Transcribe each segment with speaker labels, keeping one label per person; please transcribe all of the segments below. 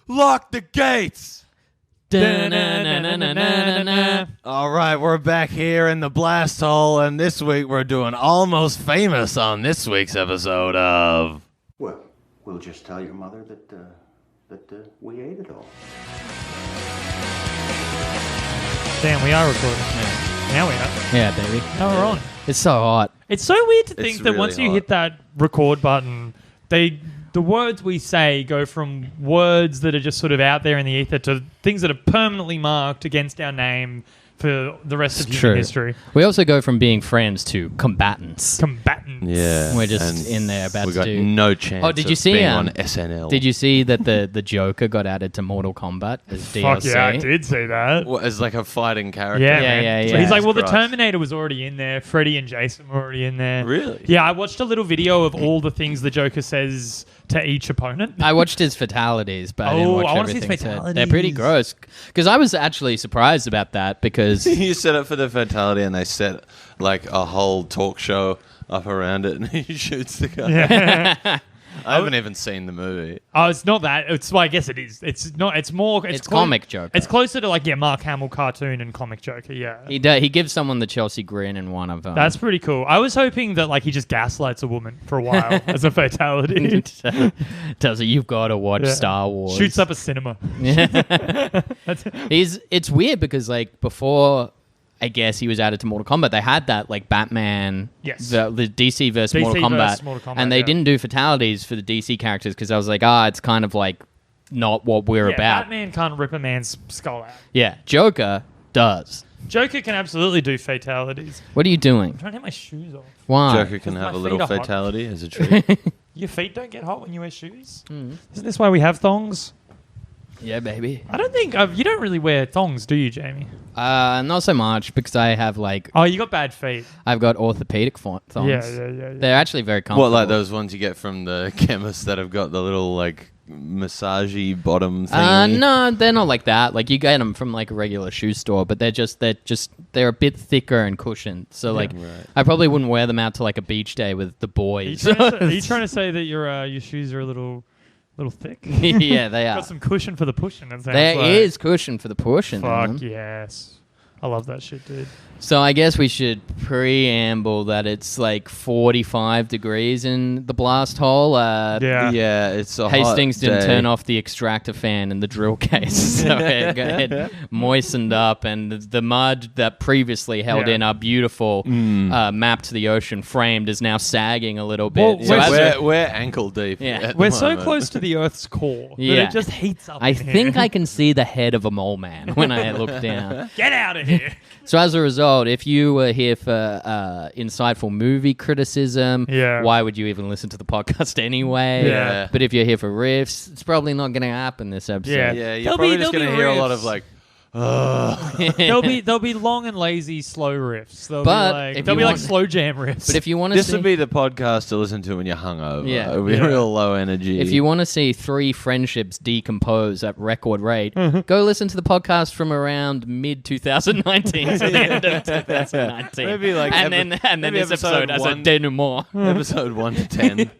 Speaker 1: Lock the gates!
Speaker 2: Da-na-na-na-na-na-na.
Speaker 1: All right, we're back here in the blast hole, and this week we're doing Almost Famous on this week's episode of...
Speaker 3: Well, we'll just tell your mother that we ate it all.
Speaker 4: Damn, we are recording. Now we are.
Speaker 2: Yeah, baby.
Speaker 4: Now we're on.
Speaker 2: It's so hot.
Speaker 4: It's so weird to think that
Speaker 1: really
Speaker 4: once you
Speaker 1: hot.
Speaker 4: hit that record button, the words we say go from words that are just sort of out there in the ether to things that are permanently marked against our name for the rest of human history.
Speaker 2: We also go from being friends to combatants.
Speaker 4: Combatants.
Speaker 1: Yeah.
Speaker 2: We're just
Speaker 1: and
Speaker 2: in there about
Speaker 1: we
Speaker 2: to
Speaker 1: got
Speaker 2: do...
Speaker 1: no chance
Speaker 2: Oh, did you
Speaker 1: of
Speaker 2: see,
Speaker 1: being
Speaker 2: um,
Speaker 1: on SNL.
Speaker 2: Did you see that the Joker got added to Mortal Kombat as DLC?
Speaker 4: Fuck yeah, I did see that.
Speaker 1: What, as like a fighting character?
Speaker 4: Yeah,
Speaker 2: Yeah,
Speaker 4: man.
Speaker 2: yeah,
Speaker 4: So
Speaker 2: yeah.
Speaker 4: he's like, well, the
Speaker 1: Christ.
Speaker 4: Terminator was already in there. Freddy and Jason were already in there.
Speaker 1: Really?
Speaker 4: Yeah, I watched a little video of all the things the Joker says to each opponent.
Speaker 2: I watched his fatalities, but I didn't
Speaker 4: Oh,
Speaker 2: watch
Speaker 4: I wanna see his
Speaker 2: everything. So
Speaker 4: fatalities.
Speaker 2: they're pretty gross. Because I was actually surprised about that because...
Speaker 1: You set up for the fatality and they set like a whole talk show up around it and he shoots the guy.
Speaker 4: Yeah.
Speaker 1: I haven't even seen the movie.
Speaker 4: Oh, it's not that. It's well, I guess it is. It's not. It's more.
Speaker 2: It's comic Joker.
Speaker 4: It's closer to like Mark Hamill cartoon and comic Joker. Yeah,
Speaker 2: He gives someone the Chelsea grin in one of them.
Speaker 4: that's pretty cool. I was hoping that like he just gaslights a woman for a while as a fatality.
Speaker 2: Tells her you've got to watch
Speaker 4: Yeah.
Speaker 2: Star Wars.
Speaker 4: Shoots up a cinema.
Speaker 2: It's weird because like before, I guess he was added to Mortal Kombat. They had that like Batman,
Speaker 4: Yes.
Speaker 2: the DC versus
Speaker 4: DC
Speaker 2: Mortal
Speaker 4: versus
Speaker 2: Kombat,
Speaker 4: Mortal Kombat,
Speaker 2: and they
Speaker 4: yeah.
Speaker 2: didn't do fatalities for the DC characters because I was like, it's kind of like not what we're
Speaker 4: Yeah,
Speaker 2: about.
Speaker 4: Batman can't rip a man's skull out.
Speaker 2: Yeah, Joker does.
Speaker 4: Joker can absolutely do fatalities.
Speaker 2: What are you doing?
Speaker 4: I'm trying to get my shoes off.
Speaker 2: Why?
Speaker 1: Joker can
Speaker 4: Because
Speaker 1: have
Speaker 4: my
Speaker 1: a little
Speaker 4: feet are hot.
Speaker 1: fatality as a treat.
Speaker 4: Your feet don't get hot when you wear shoes. Isn't this why we have thongs?
Speaker 2: Yeah, baby.
Speaker 4: I don't think you don't really wear thongs, do you, Jamie?
Speaker 2: Not so much because I have like
Speaker 4: Oh, you got bad feet.
Speaker 2: I've got orthopedic thongs.
Speaker 4: Yeah.
Speaker 2: They're actually very comfortable.
Speaker 1: What, like those ones you get from the chemist that have got the little like massagey bottom thing?
Speaker 2: No, they're not like that. Like you get them from like a regular shoe store, but they're a bit thicker and cushioned. So like,
Speaker 1: Right.
Speaker 2: I probably wouldn't wear them out to like a beach day with the boys.
Speaker 4: Are you trying to say that your shoes are a little thick?
Speaker 2: Yeah, they are.
Speaker 4: Got some cushion for the pushing. It sounds
Speaker 2: There
Speaker 4: like.
Speaker 2: is cushion for the pushing.
Speaker 4: Fuck
Speaker 2: man.
Speaker 4: yes. I love that shit, dude.
Speaker 2: So I guess we should preamble that it's like 45 degrees in the blast hole.
Speaker 4: Yeah.
Speaker 1: Yeah, it's a
Speaker 2: Hastings
Speaker 1: hot
Speaker 2: didn't
Speaker 1: day.
Speaker 2: turn off the extractor fan in the drill case, so it moistened up, and the mud that previously held
Speaker 4: Yeah.
Speaker 2: in our beautiful map to the ocean framed is now sagging a little bit.
Speaker 4: Well,
Speaker 2: So as
Speaker 1: we're ankle deep.
Speaker 2: Yeah.
Speaker 1: at the
Speaker 4: We're so
Speaker 1: moment.
Speaker 4: close to the Earth's core that
Speaker 2: Yeah.
Speaker 4: it just heats up.
Speaker 2: I
Speaker 4: in
Speaker 2: think
Speaker 4: here.
Speaker 2: I can see the head of a mole man when I look down.
Speaker 4: Get out of here.
Speaker 2: So as a result, if you were here for insightful movie criticism,
Speaker 4: Yeah.
Speaker 2: why would you even listen to the podcast anyway?
Speaker 4: Yeah.
Speaker 2: But if you're here for riffs, it's probably not going to happen this episode.
Speaker 4: Yeah.
Speaker 1: Yeah, you're
Speaker 4: There'll
Speaker 1: probably
Speaker 4: be-
Speaker 1: just
Speaker 4: there'll
Speaker 1: going to
Speaker 4: be
Speaker 1: hear a lot
Speaker 4: riffs.
Speaker 1: of like,
Speaker 4: There'll be long and lazy slow riffs. There'll
Speaker 2: But
Speaker 4: be like
Speaker 2: if
Speaker 4: there'll
Speaker 2: you
Speaker 4: be like
Speaker 2: want-
Speaker 4: slow jam riffs.
Speaker 2: But if you want to
Speaker 1: this
Speaker 2: see...
Speaker 1: would be the podcast to listen to when you're hungover.
Speaker 2: Yeah.
Speaker 1: It would be
Speaker 4: Yeah.
Speaker 1: real low energy.
Speaker 2: If you want to see three friendships decompose at record rate,
Speaker 4: Mm-hmm.
Speaker 2: go listen to the podcast from around mid 2019 to the end of 2019.
Speaker 1: Maybe like
Speaker 2: and then
Speaker 1: maybe
Speaker 2: this
Speaker 1: episode
Speaker 2: episode as a
Speaker 1: one-
Speaker 2: denouement.
Speaker 1: episode 1 to 10.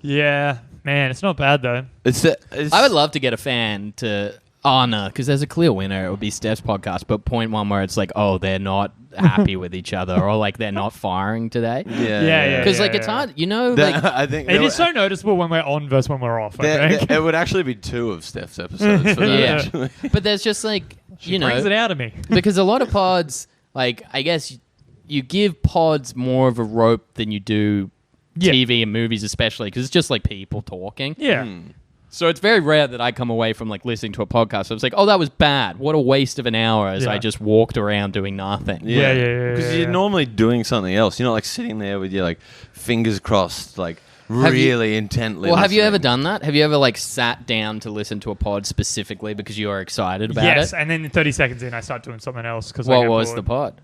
Speaker 4: yeah, man, it's not bad though.
Speaker 1: it's
Speaker 2: I would love to get a fan to... Oh, no, because there's a clear winner. It would be Steph's podcast. But point one where it's like, oh, they're not happy with each other, or like they're not firing today.
Speaker 4: Yeah.
Speaker 2: Because like it's hard, you know, like...
Speaker 1: I think
Speaker 4: It is so noticeable when we're on versus when we're off. I think.
Speaker 1: it would actually be 2 of Steph's episodes. For that,
Speaker 2: Yeah.
Speaker 1: actually.
Speaker 2: But there's just like, you know...
Speaker 4: brings it out of me.
Speaker 2: Because a lot of pods, like, I guess you give pods more of a rope than you do
Speaker 4: Yeah.
Speaker 2: TV and movies, especially because it's just like people talking.
Speaker 4: Yeah.
Speaker 2: So it's very rare that I come away from like listening to a podcast. So it's like, oh, that was bad. What a waste of an hour as I
Speaker 4: Yeah.
Speaker 2: just walked around doing nothing.
Speaker 4: Yeah.
Speaker 1: Because
Speaker 4: Yeah.
Speaker 1: you're normally doing something else. You're not like sitting there with your like fingers crossed, like
Speaker 2: Have you-
Speaker 1: really intently.
Speaker 2: Well, have you ever
Speaker 1: listening.
Speaker 2: done that? Have you ever like sat down to listen to a pod specifically because you are excited about
Speaker 4: Yes,
Speaker 2: it?
Speaker 4: and then 30 seconds in, I start doing something else because
Speaker 2: What was the pod?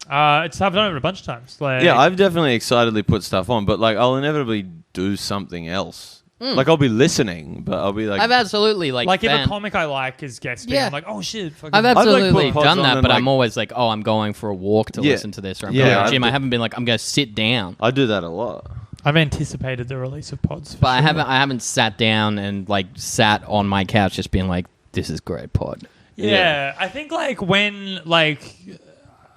Speaker 4: I've done it a bunch of times. Like,
Speaker 1: Yeah, I've definitely excitedly put stuff on, but like I'll inevitably do something else. Like I'll be listening, but I'll be like,
Speaker 2: I've absolutely
Speaker 4: like if a comic I like is guesting,
Speaker 2: Yeah.
Speaker 4: I'm like, oh shit. Fucking
Speaker 2: I've
Speaker 1: like,
Speaker 2: absolutely
Speaker 1: put pods
Speaker 2: done
Speaker 1: on
Speaker 2: that,
Speaker 1: and,
Speaker 2: but
Speaker 1: like-
Speaker 2: I'm always like, oh, I'm going for a walk to
Speaker 1: Yeah.
Speaker 2: listen to this, or I'm
Speaker 1: Yeah,
Speaker 2: going to
Speaker 1: I've
Speaker 2: the gym. I
Speaker 1: d-
Speaker 2: haven't been like, I'm going to sit down.
Speaker 1: I do that a lot.
Speaker 4: I've anticipated the release of pods.
Speaker 2: But I haven't sat down and like sat on my couch just being like, this is great pod.
Speaker 4: Yeah, I think like when like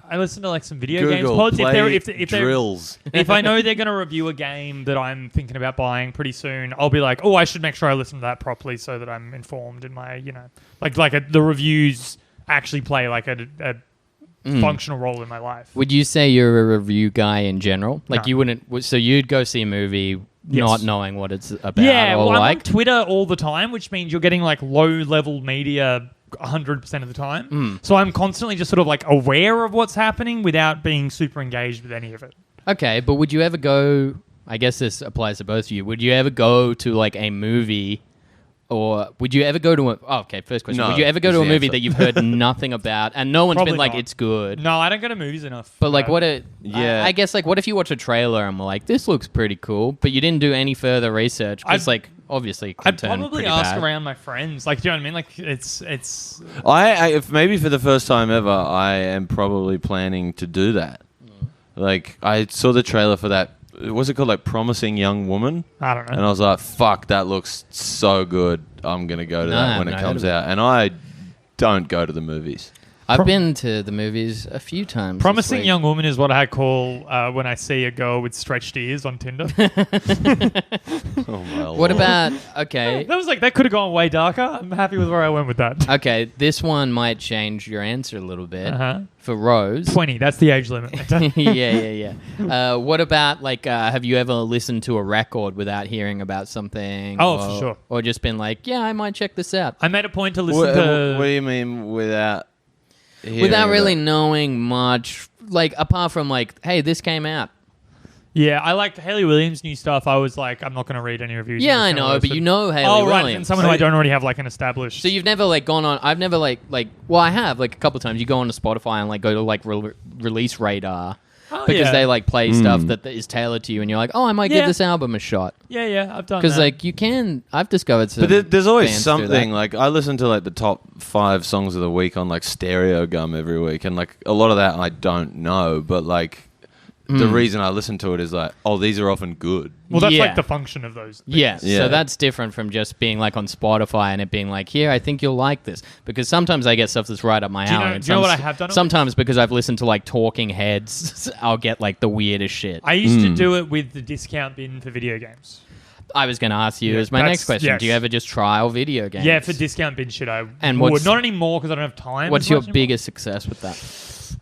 Speaker 4: I listen to like some video
Speaker 1: Google,
Speaker 4: games pods.
Speaker 1: play
Speaker 4: If they're
Speaker 1: drills.
Speaker 4: if I know they're going to review a game that I'm thinking about buying pretty soon, I'll be like, oh, I should make sure I listen to that properly so that I'm informed in my, the reviews actually play like a functional role in my life.
Speaker 2: Would you say you're a review guy in general? Like
Speaker 4: No.
Speaker 2: you wouldn't, so you'd go see a movie not knowing what it's about
Speaker 4: Yeah,
Speaker 2: or
Speaker 4: well, I'm on
Speaker 2: like?
Speaker 4: Twitter all the time, which means you're getting like low-level media 100% of the time. So I'm constantly just sort of like aware of what's happening without being super engaged with any of it.
Speaker 2: Okay, but would you ever go, I guess this applies to both of you, would you ever go to like a movie or would you ever go to first question.
Speaker 1: No,
Speaker 2: Would you ever go
Speaker 1: is
Speaker 2: to a
Speaker 1: the
Speaker 2: movie
Speaker 1: answer.
Speaker 2: that you've heard nothing about and no one's
Speaker 4: Probably
Speaker 2: been like,
Speaker 4: not.
Speaker 2: it's good?
Speaker 4: No, I don't go to movies enough.
Speaker 2: But like
Speaker 1: Yeah.
Speaker 2: I guess like what if you watch a trailer and we're like, this looks pretty cool, but you didn't do any further research because like obviously it could
Speaker 4: I'd
Speaker 2: turn
Speaker 4: probably
Speaker 2: pretty
Speaker 4: ask
Speaker 2: bad.
Speaker 4: around my friends. Like, do you know what I mean? Like, it's
Speaker 1: If maybe for the first time ever, I am probably planning to do that. Like, I saw the trailer for that. What's it called? Like Promising Young Woman?
Speaker 4: I don't know.
Speaker 1: And I was like, fuck, that looks so good. I'm going to go to that when it comes out. And I don't go to the movies.
Speaker 2: I've been to the movies a few times.
Speaker 4: Promising
Speaker 2: this week.
Speaker 4: young woman is what I call when I see a girl with stretched ears on Tinder.
Speaker 1: Oh, my
Speaker 2: What
Speaker 1: Lord.
Speaker 2: about okay?
Speaker 4: That could have gone way darker. I'm happy with where I went with that.
Speaker 2: Okay, this one might change your answer a little bit.
Speaker 4: Uh-huh.
Speaker 2: For Rose.
Speaker 4: 20, that's the age limit.
Speaker 2: yeah. What about like have you ever listened to a record without hearing about something?
Speaker 4: Oh, for sure.
Speaker 2: Or just been like, yeah, I might check this out.
Speaker 4: I made a point to listen
Speaker 1: What
Speaker 4: to...
Speaker 1: do you mean without hearing
Speaker 2: Without really
Speaker 1: about-
Speaker 2: knowing much, like apart from like, hey, this came out.
Speaker 4: Yeah, I liked Hayley Williams' new stuff. I was like, I'm not going to read any reviews.
Speaker 2: Yeah,
Speaker 4: I'm
Speaker 2: I
Speaker 4: just gonna
Speaker 2: know, but
Speaker 4: listen.
Speaker 2: you know Hayley
Speaker 4: Oh, right,
Speaker 2: Williams.
Speaker 4: and someone who I don't already have like an established...
Speaker 2: So you've never like gone on. I've never well, I have like a couple of times. You go on to Spotify and like go to like release radar because they like play stuff that is tailored to you, and you're like, oh, I might give
Speaker 4: Yeah.
Speaker 2: this album a shot
Speaker 4: Yeah, I've done
Speaker 2: because
Speaker 4: that.
Speaker 2: like you can. I've discovered some.
Speaker 1: But there's always
Speaker 2: bands do
Speaker 1: something.
Speaker 2: that.
Speaker 1: Like, I listen to like the top 5 songs of the week on like Stereo Gum every week. And like a lot of that I don't know. But like the reason I listen to it is like, oh, these are often good.
Speaker 4: Well, that's
Speaker 2: Yeah.
Speaker 4: like the function of those.
Speaker 2: Yeah,
Speaker 1: Yeah.
Speaker 2: so that's different from just being like on Spotify and it being like, here, I think you'll like this. Because sometimes I get stuff that's right up my
Speaker 4: Do you know-
Speaker 2: alley. and
Speaker 4: do you know what
Speaker 2: some-
Speaker 4: I have done?
Speaker 2: Sometimes because I've listened to like Talking Heads, I'll get like the weirdest shit.
Speaker 4: I used to do it with the discount bin for video games.
Speaker 2: I was going to ask you
Speaker 4: Yeah,
Speaker 2: as my
Speaker 4: that's-
Speaker 2: next question.
Speaker 4: yes.
Speaker 2: Do you ever just trial video games?
Speaker 4: Yeah, for discount bin shit, I
Speaker 2: And
Speaker 4: would.
Speaker 2: what's-
Speaker 4: Not anymore because I don't have time.
Speaker 2: What's
Speaker 4: as
Speaker 2: your
Speaker 4: much anymore.
Speaker 2: biggest success with that?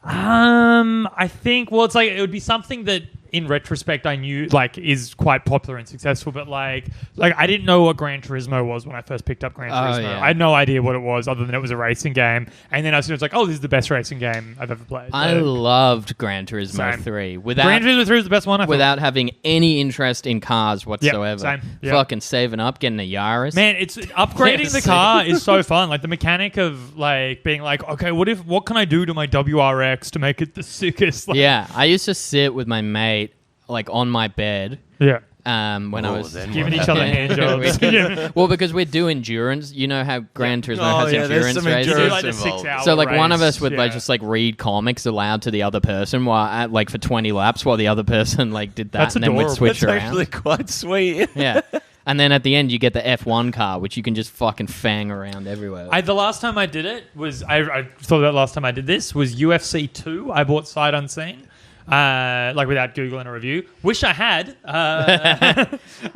Speaker 4: I think, well, it's like, it would be something that in retrospect I knew like is quite popular and successful, but like I didn't know what Gran Turismo was when I first picked up Gran Turismo.
Speaker 2: yeah.
Speaker 4: I had no idea what it was other than it was a racing game, and then I was like, oh, this is the best racing game I've ever played.
Speaker 2: I loved Gran Turismo
Speaker 4: Same.
Speaker 2: 3
Speaker 4: Gran
Speaker 2: without
Speaker 4: Turismo 3 is the best one. I thought.
Speaker 2: having any interest in cars whatsoever.
Speaker 4: same. Yeah.
Speaker 2: Fucking saving up, getting a Yaris.
Speaker 4: Man, it's upgrading
Speaker 2: Yes.
Speaker 4: the car is so fun. Like the mechanic of like being like, okay, what can I do to my WRX to make it the sickest? Like,
Speaker 2: Yeah, I used to sit with my mate like on my bed
Speaker 4: yeah.
Speaker 2: when I was
Speaker 1: then
Speaker 4: Giving each other hand jobs. Yeah.
Speaker 2: well, because we're doing endurance. You know how Gran Turismo has
Speaker 1: there's
Speaker 2: endurance
Speaker 1: some
Speaker 2: races.
Speaker 4: You do
Speaker 1: endurance
Speaker 4: like the
Speaker 1: involved.
Speaker 4: 6 hour
Speaker 2: So like one of
Speaker 4: race.
Speaker 2: us would like
Speaker 4: Yeah.
Speaker 2: just like read comics aloud to the other person while like for 20 laps while the other person like did that,
Speaker 4: That's
Speaker 2: and then we'd
Speaker 4: adorable.
Speaker 2: switch
Speaker 1: That's
Speaker 2: around.
Speaker 1: actually quite sweet.
Speaker 2: Yeah. And then at the end, you get the F1 car, which you can just fucking fang around everywhere.
Speaker 4: The last time I did it was I thought that last time I did this was UFC 2. I bought sight unseen, like without googling a review. Wish I had.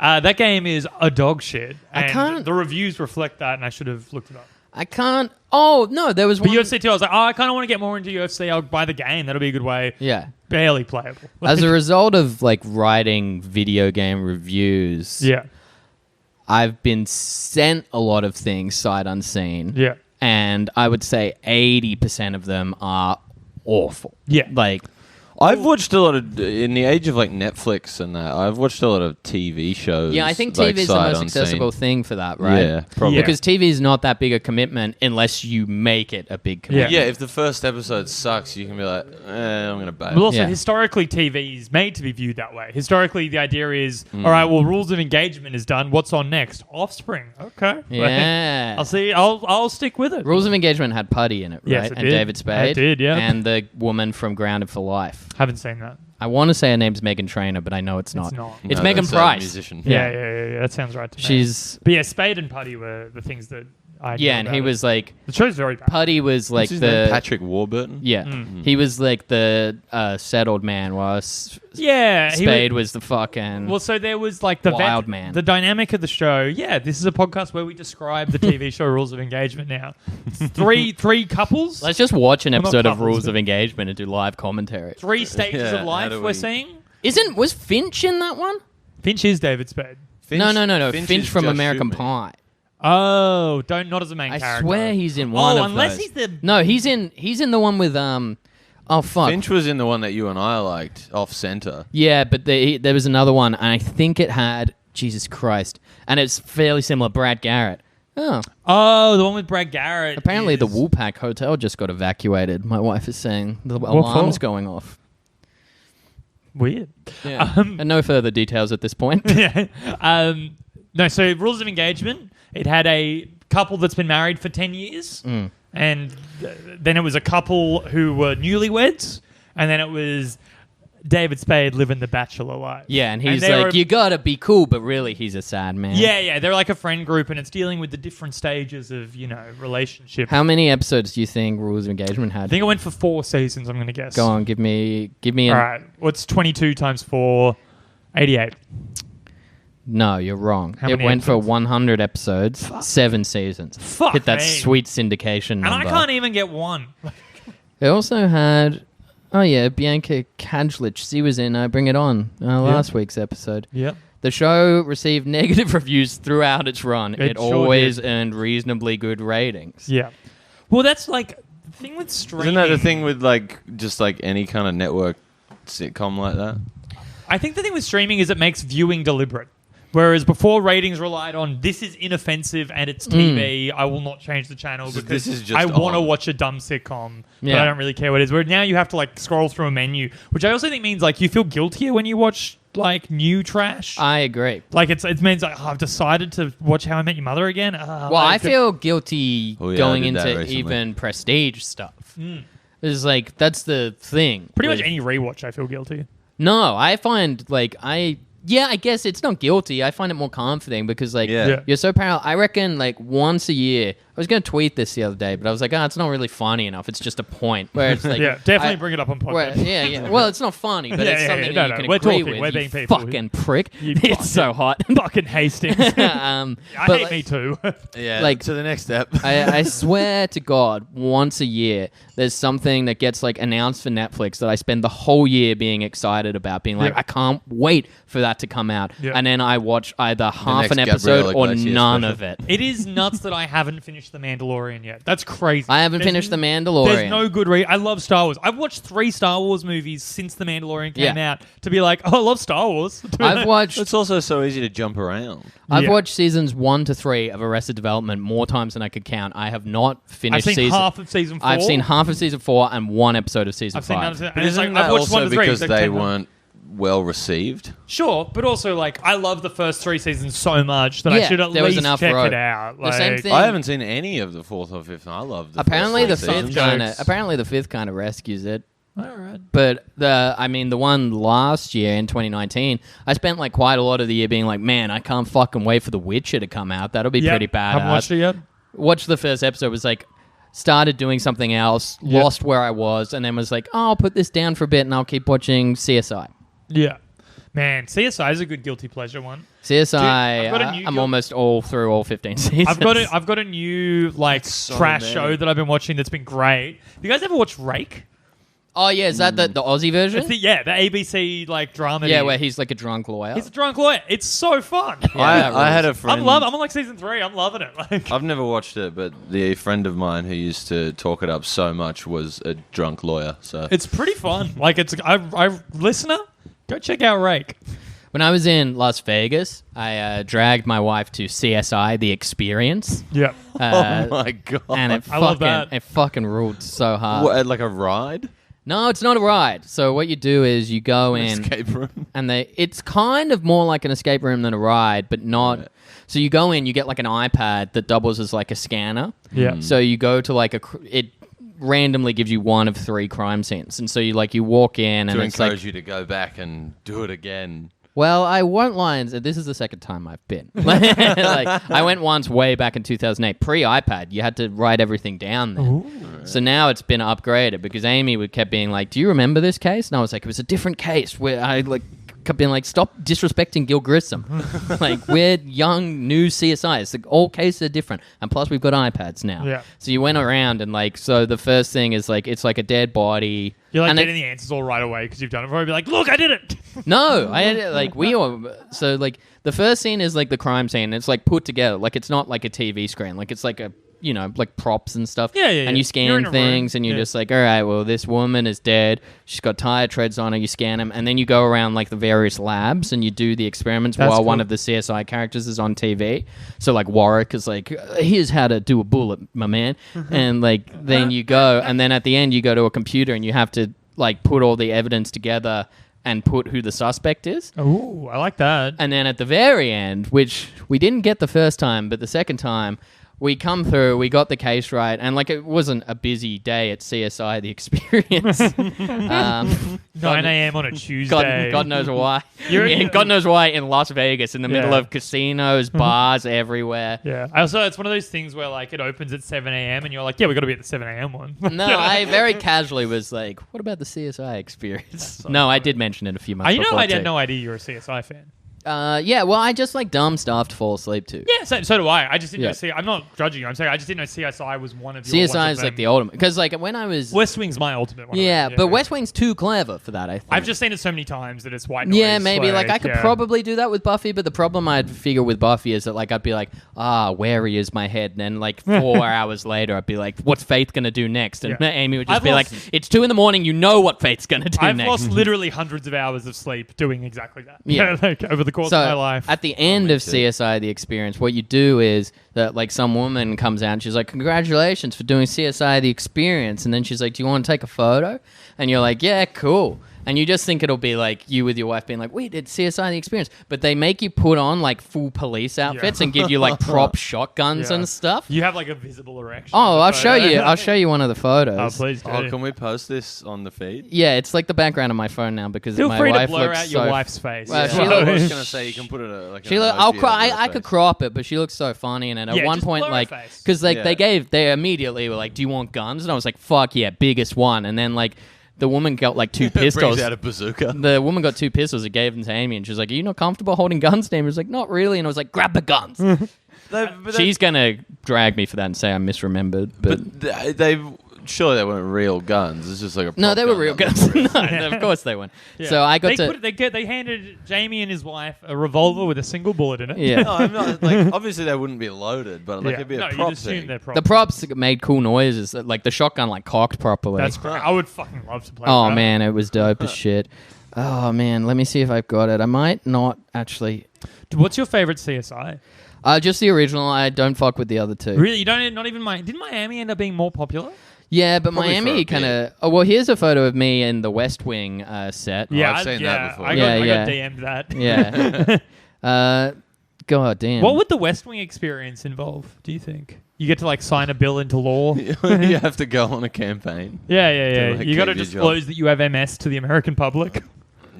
Speaker 4: That game is a dog shit.
Speaker 2: I
Speaker 4: And
Speaker 2: can't-
Speaker 4: The reviews reflect that, and I should have looked it up.
Speaker 2: I can't. Oh no, there was
Speaker 4: But
Speaker 2: one.
Speaker 4: UFC 2, I was like, oh, I kind of want to get more into UFC. I'll buy the game. That'll be a good way.
Speaker 2: Yeah.
Speaker 4: Barely playable.
Speaker 2: As a result of like writing video game reviews,
Speaker 4: yeah,
Speaker 2: I've been sent a lot of things sight unseen.
Speaker 4: yeah.
Speaker 2: And I would say 80% of them are awful.
Speaker 4: Yeah.
Speaker 2: Like,
Speaker 1: I've watched a lot of, in the age of like Netflix and that, I've watched a lot of TV shows.
Speaker 2: yeah, I think
Speaker 1: like,
Speaker 2: TV is the
Speaker 1: sight
Speaker 2: most
Speaker 1: unseen.
Speaker 2: accessible thing for that, right?
Speaker 1: Yeah, probably.
Speaker 4: Yeah.
Speaker 2: Because TV is not that big a commitment unless you make it a big commitment.
Speaker 1: Yeah, if the first episode sucks, you can be like, I'm going to bail.
Speaker 4: But also,
Speaker 2: Yeah.
Speaker 4: historically, TV is made to be viewed that way. Historically, the idea is,
Speaker 2: Hmm.
Speaker 4: all right, well, Rules of Engagement is done. What's on next? Offspring. Okay.
Speaker 2: Yeah.
Speaker 4: I'll see. I'll stick with it.
Speaker 2: Rules of Engagement had Putty in it, right?
Speaker 4: Yes, it
Speaker 2: and
Speaker 4: did.
Speaker 2: David Spade.
Speaker 4: It did, yeah.
Speaker 2: And the woman from Grounded for Life.
Speaker 4: Haven't seen that.
Speaker 2: I want to say her name's Megan Trainor, but I know it's not.
Speaker 4: It's not.
Speaker 2: It's
Speaker 1: No,
Speaker 2: Megan
Speaker 1: that's a
Speaker 2: Price.
Speaker 1: musician.
Speaker 4: Yeah. That sounds right to me.
Speaker 2: She's
Speaker 4: But yeah, Spade and Putty were the things that I knew
Speaker 2: and
Speaker 4: about
Speaker 2: he
Speaker 4: it.
Speaker 2: was like
Speaker 4: The show's very bad.
Speaker 2: Putty was like
Speaker 1: What's his
Speaker 2: the
Speaker 1: name? Patrick Warburton.
Speaker 2: yeah. He was like the settled man, while
Speaker 4: Yeah,
Speaker 2: Spade was the fucking.
Speaker 4: Well, so there was like the
Speaker 2: Wild man.
Speaker 4: the dynamic of the show. Yeah, this is a podcast where we describe the TV show Rules of Engagement. Now, three couples,
Speaker 2: Let's just watch an
Speaker 4: Well, not
Speaker 2: episode of
Speaker 4: couples,
Speaker 2: Rules
Speaker 4: but-
Speaker 2: of Engagement and do live commentary.
Speaker 4: 3 stages
Speaker 1: Yeah,
Speaker 4: of
Speaker 1: how
Speaker 4: life.
Speaker 1: do
Speaker 4: We're
Speaker 1: we-
Speaker 4: seeing.
Speaker 2: Was Finch in that one?
Speaker 4: Finch is David Spade.
Speaker 2: No. Finch
Speaker 1: is
Speaker 2: from
Speaker 1: Josh
Speaker 2: American
Speaker 1: Hoopman.
Speaker 2: Pie.
Speaker 4: Oh, not as a main
Speaker 2: I
Speaker 4: character.
Speaker 2: swear he's in one of
Speaker 4: unless
Speaker 2: those.
Speaker 4: he's the
Speaker 2: No, he's in the one with Oh fuck.
Speaker 1: Finch was in the one that you and I liked, Off Center.
Speaker 2: Yeah, but there was another one, and I think it had Jesus Christ, and it's fairly similar. Brad Garrett. Oh,
Speaker 4: the one with Brad Garrett.
Speaker 2: apparently the
Speaker 4: is-
Speaker 2: Woolpack Hotel just got evacuated. My wife is saying the
Speaker 4: for?
Speaker 2: alarm's going off.
Speaker 4: Weird.
Speaker 2: Yeah, and no further details at this point.
Speaker 4: Yeah. No, so Rules of Engagement, it had a couple that's been married for 10 years, and then it was a couple who were newlyweds, and then it was David Spade living the bachelor life.
Speaker 2: Yeah, and he's
Speaker 4: they
Speaker 2: like,
Speaker 4: were-
Speaker 2: you gotta be cool, but really he's a sad man.
Speaker 4: Yeah, they're like a friend group, and it's dealing with the different stages of, relationship.
Speaker 2: How many episodes do you think Rules of Engagement had?
Speaker 4: I think it went for 4 seasons, I'm going to guess.
Speaker 2: Go on, give me
Speaker 4: All right, what's 22 times 4? 88.
Speaker 2: No, you're wrong.
Speaker 4: How
Speaker 2: It
Speaker 4: many
Speaker 2: went for
Speaker 4: episodes?
Speaker 2: 100 episodes, 7 seasons.
Speaker 4: Fuck
Speaker 2: Hit that
Speaker 4: me.
Speaker 2: sweet syndication
Speaker 4: And
Speaker 2: number.
Speaker 4: I can't even get one.
Speaker 2: It also had, Bianca Kadlec. She was in Bring It On, last week's episode.
Speaker 4: Yep.
Speaker 2: The show received negative reviews throughout its run.
Speaker 4: It
Speaker 2: It
Speaker 4: sure
Speaker 2: always
Speaker 4: did.
Speaker 2: earned reasonably good ratings.
Speaker 4: Yeah. Well, that's like the thing with streaming.
Speaker 1: Isn't that the thing with just any kind of network sitcom like that?
Speaker 4: I think the thing with streaming is it makes viewing deliberate. Whereas before, ratings relied on this is inoffensive and it's TV. I will not change the channel
Speaker 1: So
Speaker 4: because
Speaker 1: this is just
Speaker 4: I want to
Speaker 1: on.
Speaker 4: watch a dumb sitcom, but
Speaker 2: Yeah.
Speaker 4: I don't really care what it is. Where now you have to scroll through a menu, which I also think means you feel guiltier when you watch new trash.
Speaker 2: I agree.
Speaker 4: It means I've decided to watch How I Met Your Mother again.
Speaker 2: Well, I feel guilty
Speaker 1: Oh, yeah,
Speaker 2: going
Speaker 1: I did that
Speaker 2: into
Speaker 1: recently.
Speaker 2: even prestige stuff. It's like, that's the thing.
Speaker 4: pretty
Speaker 2: with-
Speaker 4: much any rewatch. I feel guilty.
Speaker 2: No, I find I guess it's not guilty. I find it more comforting because
Speaker 1: Yeah.
Speaker 2: you're so parallel. I reckon once a year. I was going to tweet this the other day, but I was like, it's not really funny enough. It's just a point where it's like,
Speaker 4: Yeah, definitely bring it up on
Speaker 2: where-
Speaker 4: podcast.
Speaker 2: yeah. Well, it's not funny, but
Speaker 4: Yeah,
Speaker 2: it's
Speaker 4: yeah,
Speaker 2: something
Speaker 4: yeah.
Speaker 2: that
Speaker 4: No,
Speaker 2: you can
Speaker 4: we're
Speaker 2: agree
Speaker 4: talking.
Speaker 2: with.
Speaker 4: We're
Speaker 2: you
Speaker 4: being people.
Speaker 2: fucking prick.
Speaker 4: You
Speaker 2: It's so hot.
Speaker 4: Fucking Hastings. I
Speaker 2: but
Speaker 4: hate me too.
Speaker 1: Yeah.
Speaker 2: Like-
Speaker 1: to the next step.
Speaker 2: I swear to God, once a year, there's something that gets announced for Netflix that I spend the whole year being excited about, being like,
Speaker 4: Yeah.
Speaker 2: I can't wait for that to come out.
Speaker 4: Yeah.
Speaker 2: And then I watch either half
Speaker 1: next
Speaker 2: an episode
Speaker 1: Gabriella
Speaker 2: or
Speaker 1: Glacier
Speaker 2: none
Speaker 1: special.
Speaker 2: of it.
Speaker 4: It is nuts that I haven't finished The Mandalorian yet. That's crazy.
Speaker 2: I haven't
Speaker 4: There's
Speaker 2: finished The
Speaker 4: There's
Speaker 2: Mandalorian.
Speaker 4: no good I love Star Wars. I've watched 3 Star Wars movies since The Mandalorian came
Speaker 2: Yeah.
Speaker 4: out to be like, I love Star Wars.
Speaker 2: I've watched
Speaker 1: It's also so easy to jump around.
Speaker 2: I've
Speaker 4: Yeah.
Speaker 2: watched seasons 1 to 3 of Arrested Development more times than I could count. I have not
Speaker 4: I've
Speaker 2: finished
Speaker 4: seen
Speaker 2: season.
Speaker 4: half of season 4.
Speaker 2: I've seen half of season 4 and 1 episode of season
Speaker 4: I've seen
Speaker 2: 5.
Speaker 4: none of it.
Speaker 1: But
Speaker 4: And it's
Speaker 1: isn't
Speaker 4: like, I've
Speaker 1: that
Speaker 4: watched 1
Speaker 1: also
Speaker 4: to 3.
Speaker 1: because
Speaker 4: They've
Speaker 1: they
Speaker 4: taken-
Speaker 1: weren't well received?
Speaker 4: Sure, but also I love the first 3 seasons so much that I
Speaker 2: Yeah,
Speaker 4: should at
Speaker 2: there was
Speaker 4: least
Speaker 2: enough
Speaker 4: check
Speaker 2: rope.
Speaker 4: it out.
Speaker 2: The same thing-
Speaker 1: I haven't seen any of the 4th or 5th, and I love the
Speaker 2: Apparently the
Speaker 1: first 3
Speaker 2: fifth
Speaker 1: seasons.
Speaker 4: jokes.
Speaker 2: kind of rescues it.
Speaker 4: All right.
Speaker 2: But the one last year in 2019, I spent quite a lot of the year being like, man, I can't fucking wait for The Witcher to come out. That'll be pretty bad.
Speaker 4: Haven't watched it yet.
Speaker 2: Watched the first episode, was started doing something else, lost where I was, and then was like, I'll put this down for a bit and I'll keep watching CSI.
Speaker 4: Yeah. Man, CSI is a good guilty pleasure one.
Speaker 2: CSI,
Speaker 4: I've got a new
Speaker 2: I'm
Speaker 4: guil-
Speaker 2: almost all through all 15 seasons.
Speaker 4: I've got a new
Speaker 1: so
Speaker 4: trash
Speaker 1: many.
Speaker 4: show that I've been watching that's been great. Have you guys ever watched Rake?
Speaker 2: Oh, yeah, is that the Aussie version?
Speaker 4: It's the ABC drama.
Speaker 2: Yeah, where he's a drunk lawyer.
Speaker 4: he's a drunk lawyer. It's so fun.
Speaker 2: Yeah, that
Speaker 1: I had a
Speaker 2: rules.
Speaker 1: friend.
Speaker 4: I'm on season 3. I'm loving it.
Speaker 1: I've never watched it, but the friend of mine who used to talk it up so much was a drunk lawyer. So
Speaker 4: It's pretty fun. I listener, go check out Rake.
Speaker 2: When I was in Las Vegas, I dragged my wife to CSI: The Experience.
Speaker 4: Yeah.
Speaker 2: Uh,
Speaker 1: oh my god!
Speaker 2: And it
Speaker 4: I love
Speaker 2: fucking ruled so hard.
Speaker 1: What, like a ride?
Speaker 2: No, it's not a ride. So what you do is you go in,
Speaker 1: Escape room.
Speaker 2: and it's kind of more like an escape room than a ride, but not.
Speaker 1: Right.
Speaker 2: So you go in, you get an iPad that doubles as a scanner.
Speaker 4: Yeah.
Speaker 2: So you go to it randomly gives you one of 3 crime scenes, and so you walk in and
Speaker 1: to
Speaker 2: it's
Speaker 1: encourage you to go back and do it again.
Speaker 2: Well, I won't lie and say this is the second time I've been. I went once way back in 2008, pre-iPad. You had to write everything down then.
Speaker 4: Ooh.
Speaker 2: So now it's been upgraded because Amy kept being like, "Do you remember this case?" And I was like, "It was a different case." Where I kept being like, "Stop disrespecting Gil Grissom." We're young, new CSIs. All cases are different, and plus we've got iPads now.
Speaker 4: Yeah.
Speaker 2: So you went around and so the first thing is it's like a dead body.
Speaker 4: You're
Speaker 2: and
Speaker 4: getting the answers all right away because you've done it before. You'd be like, "Look, I did it."
Speaker 2: No, I had it we all. So the first scene is the crime scene. It's put together. It's not like a TV screen. It's like a props and stuff.
Speaker 4: Yeah.
Speaker 2: And you scan things, and you're just all right. Well, this woman is dead. She's got tire treads on her. You scan them, and then you go around the various labs, and you do the experiments while one of the CSI characters is on TV. So Warwick is here's how to do a bullet, my man. And then you go, and then at the end you go to a computer, and you have to put all the evidence together and put who the suspect is.
Speaker 4: Oh, I like that.
Speaker 2: And then at the very end, which we didn't get the first time, but the second time, we come through, we got the case right, and it wasn't a busy day at CSI The Experience.
Speaker 4: 9 a.m. on a Tuesday.
Speaker 2: God knows why. God knows why in Las Vegas, in the middle of casinos, bars everywhere.
Speaker 4: Yeah. Also, it's one of those things where it opens at 7 a.m. and you're like, yeah, we got to be at the 7 a.m. one.
Speaker 2: No, I very casually was like, what about the CSI Experience? No, I did mention it a few months before.
Speaker 4: I had no idea you were a CSI fan.
Speaker 2: Yeah, well, I just like dumb stuff to fall asleep to.
Speaker 4: Yeah, so do I. I just didn't know. I'm not judging you. I'm saying I just didn't know CSI was one of your.
Speaker 2: CSI is the ultimate because when I was
Speaker 4: West Wing's my ultimate one.
Speaker 2: Yeah, but West Wing's too clever for that. I think
Speaker 4: I've just seen it so many times that it's white noise.
Speaker 2: Yeah, maybe I could probably do that with Buffy, but the problem I'd figure with Buffy is that I'd be like, wary is my head, and then 4 hours later I'd be like, what's Faith gonna do next? And Amy would just be like, it's 2 a.m. You know what Faith's gonna do
Speaker 4: I've
Speaker 2: next.
Speaker 4: lost literally hundreds of hours of sleep doing exactly that.
Speaker 2: Yeah,
Speaker 4: over the course of my life.
Speaker 2: At the end of CSI The Experience, what you do is that some woman comes out and she's like, congratulations for doing CSI The Experience, and then she's like, do you want to take a photo? And you're like, yeah, cool. And you just think it'll be you with your wife being like, we did CSI The Experience. But they make you put on full police outfits and give you prop shotguns and stuff.
Speaker 4: You have a visible erection.
Speaker 2: Oh, I'll show you. I'll show you one of the photos.
Speaker 4: Oh, please do.
Speaker 1: Can we post this on the feed?
Speaker 2: Yeah, it's the background of my phone now because
Speaker 4: Feel
Speaker 2: my
Speaker 4: free
Speaker 2: wife
Speaker 4: to blur
Speaker 2: looks
Speaker 4: out your wife's face.
Speaker 2: Well,
Speaker 1: I was going to say you can put it
Speaker 2: I could crop it, but she looks so funny. And at one point, because they immediately were like, do you want guns? And I was like, fuck yeah, biggest one. And then the woman got 2 pistols.
Speaker 1: Brings out a bazooka.
Speaker 2: The woman got 2 pistols and gave them to Amy, and she was like, are you not comfortable holding guns? And Amy was like, not really. And I was like, grab the guns. She's going to drag me for that and say I misremembered. But
Speaker 1: surely they weren't real guns. It's just a
Speaker 2: no, they were real guns. No, of course they weren't. Yeah. So I got
Speaker 4: they handed Jamie and his wife a revolver with a single bullet in it.
Speaker 2: Yeah.
Speaker 1: No, I'm not, obviously they wouldn't be loaded, but it'd be a prop thing.
Speaker 2: The props made cool noises. The shotgun cocked properly.
Speaker 4: That's great. I would fucking love to play.
Speaker 2: Oh man, it was dope as shit. Oh man, let me see if I've got it. I might not actually.
Speaker 4: What's your favorite CSI?
Speaker 2: Just the original. I don't fuck with the other 2.
Speaker 4: Really? You don't? Not even Didn't Miami end up being more popular?
Speaker 2: Yeah, but probably Miami kind of... Oh, well, here's a photo of me in the West Wing set.
Speaker 1: Yeah, I've seen that before.
Speaker 4: I got DM'd that.
Speaker 2: Yeah. God damn.
Speaker 4: What would the West Wing experience involve, do you think? You get to sign a bill into law?
Speaker 1: You have to go on a campaign.
Speaker 4: Yeah. You got to disclose that you have MS to the American public.